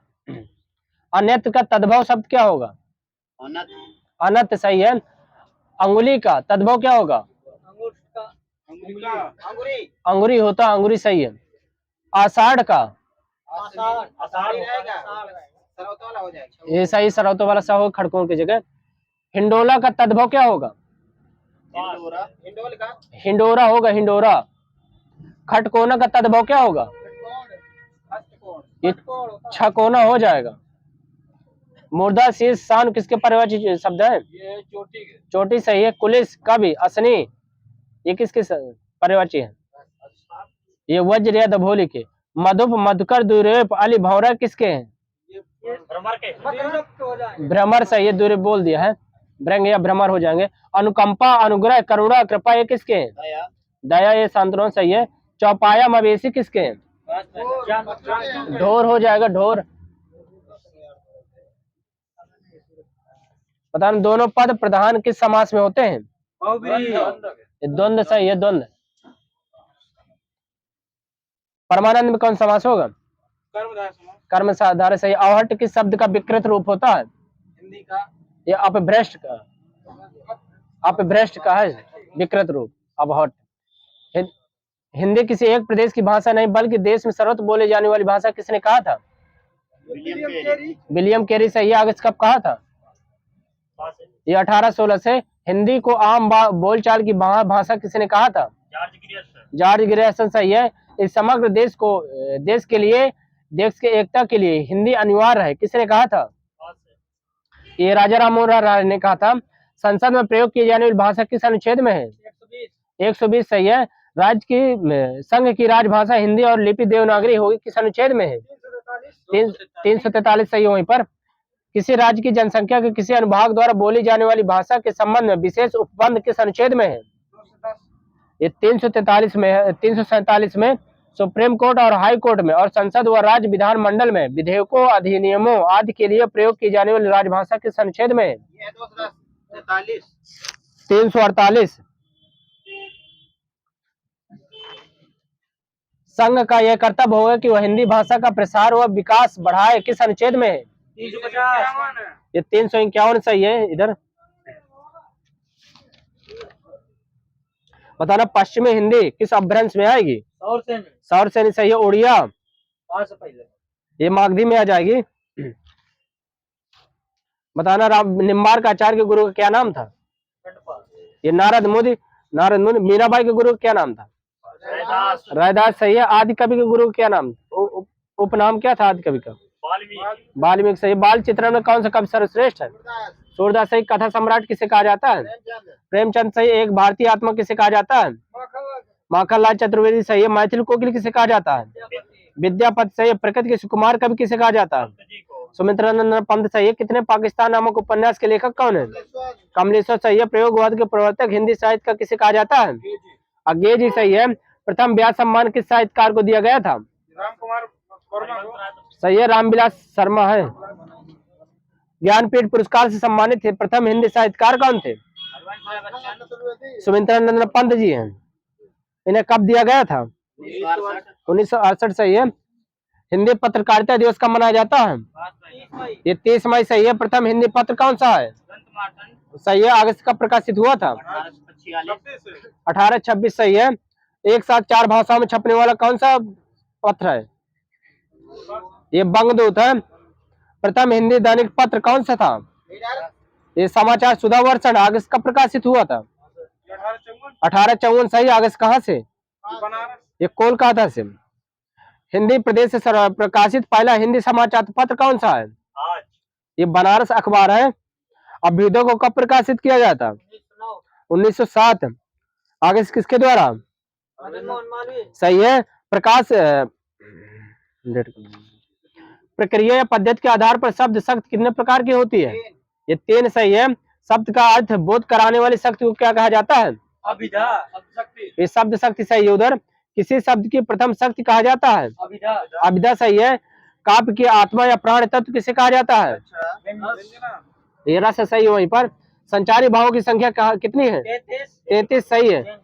अनत का तद्भव शब्द क्या होगा? अनत सही है। अंगुली का तद्भव क्या होगा? अंगुरी होता, अंगुरी सही है। आषाढ़ का ये सही सरौतों वाला सा होगा खड़कों की जगह। हिंडोला का तद्भव क्या होगा? हिंडोरा होगा, हिंडोरा। खटकोना का तद्भव क्या होगा? ये छकोना हो जाएगा। मुर्दा शीर्ष शान किसके पर्यायवाची शब्द है? चोटी सही है। कुलिस का भी असनी ये किसके पर्यायवाची है? ये वज्र या दभोली के। मधुप, मधुकर, दुर्योप, अली, भौरा किसके हैं? भ्रमर के। भ्रमर सही है, दूर बोल दिया है, भ्रंग या भ्रमर हो जाएंगे। अनुकंपा, अनुग्रह, करुणा, कृपा ये किसके हैं? दया ये सांत्वना सही है। चौपाया, मवेशी किसके हैं? ढोर हो जाएगा, ढोर। पता नहीं दोनों पद प्रधान किस समास में होते हैं? ये द्वंद्व सही है, द्वंद्व। परमानंद में कौन समास होगा? कर्म साधारण सही। अवहट किस शब्द का विकृत रूप होता है? हिंदी का। ये अपभ्रष्ट का, अपभ्रष्ट का है विकृत रूप अवहट। हिंदी किसी एक प्रदेश की भाषा नहीं बल्कि देश में सर्वत्र बोले जाने वाली भाषा किसने कहा था? विलियम कैरी सही है। आगे कब कहा था? ये 1816 से। हिंदी को आम बोलचाल की भाषा किसने कहा था? जॉर्ज ग्रियर्सन सही है। इस समग्र देश के लिए, देश के एकता के लिए हिंदी अनिवार्य है किसने कहा था? ये राजा राम मोहन राय ने कहा था। संसद में प्रयोग की जाने वाली भाषा किस अनुच्छेद में है? 120 सही है। राज्य की संघ की राजभाषा हिंदी और लिपि देवनागरी होगी किस अनुच्छेद में है? 343 सही है। वहीं पर किसी राज्य की जनसंख्या के किसी अनुभाग द्वारा बोली जाने वाली भाषा के संबंध में विशेष उपबंध किस अनुच्छेद में है? ये 343 में है। 347 में सुप्रीम कोर्ट और हाई कोर्ट में और संसद व राज्य विधानमंडल में विधेयकों, अधिनियमों आदि के लिए प्रयोग की जाने वाली राजभाषा किस अनुच्छेद में है? 348। संघ का यह कर्तव्य होगा कि वह हिंदी भाषा का प्रसार व विकास बढ़ाए किस अनुच्छेद में है? 350। ये 351 सही है। इधर बताना पश्चिमी हिंदी किस अपभ्रंश में आएगी? सौर सेनी सही है। उड़िया ये मागधी में आ जाएगी। बताना निम्बार्क आचार्य के गुरु का क्या नाम था? ये नारद मुनि। मीराबाई के गुरु का क्या नाम था? रैदास सही है। आदि कवि के गुरु का क्या नाम? उपनाम क्या था आदि कवि का? वाल्मीकि सही। बाल चित्रण में कौन सा कवि सर्वश्रेष्ठ है? सूरदास सही। कथा सम्राट किसे कहा जाता है? प्रेमचंद सही। एक भारतीय आत्मा किसे कहा जाता है? माखनलाल चतुर्वेदी सही है। मैथिली कोकिल किसे कहा जाता है? विद्यापति सही है। प्रकृति के सुकुमार कवि किसे कहा जाता है? सुमित्रानंद पंत सही है। कितने पाकिस्तान नामक उपन्यास के लेखक कौन है? कमलेश्वर सही है। प्रयोगवाद के प्रवर्तक हिंदी साहित्य का किसे कहा जाता है? अंग्रेजी सही है। प्रथम व्यास सम्मान किस साहित्यकार को दिया गया था? सही है, रामविलास शर्मा है। ज्ञानपीठ पुरस्कार से सम्मानित थे प्रथम हिंदी साहित्यकार कौन थे? सुमित्रानंद पंत जी हैं। इन्हें कब दिया गया था? 1968 सही है। हिंदी पत्रकारिता दिवस कब मनाया जाता है? ये 30 मई सही है। प्रथम हिंदी पत्र कौन सा है? सही है। अगस्त कब प्रकाशित हुआ था? 1826 सही है। एक साथ 4 भाषाओं में छपने वाला कौन सा पत्र है? ये बंगदूत है। प्रथम हिंदी दैनिक पत्र कौन सा था? ये समाचार सुधा वर्षण। अगस्त कब प्रकाशित हुआ था? 1854 सही। अगस्त कहाँ से? ये कोलकाता से। हिंदी प्रदेश से प्रकाशित पहला हिंदी समाचार पत्र कौन सा है? ये बनारस अखबार है। अभ्युदय को कब प्रकाशित किया गया था? 1907। अगस्त किसके द्वारा? सही है। प्रकाश प्रक्रिया या पद्धति के आधार पर शब्द शक्ति कितने प्रकार की होती है? ये 3 सही है। शब्द का अर्थ बोध कराने वाली शक्ति को क्या कहा जाता है? अभिधा शक्ति। ये शब्द शक्ति सही है। उधर किसी शब्द की प्रथम शक्ति कहा जाता है? अभिधा सही है। काव्य की आत्मा या प्राण तत्व किसे कहा जाता है? ये रस सही है। वहीं पर संचारी भावों की संख्या कितनी है? 33 सही है।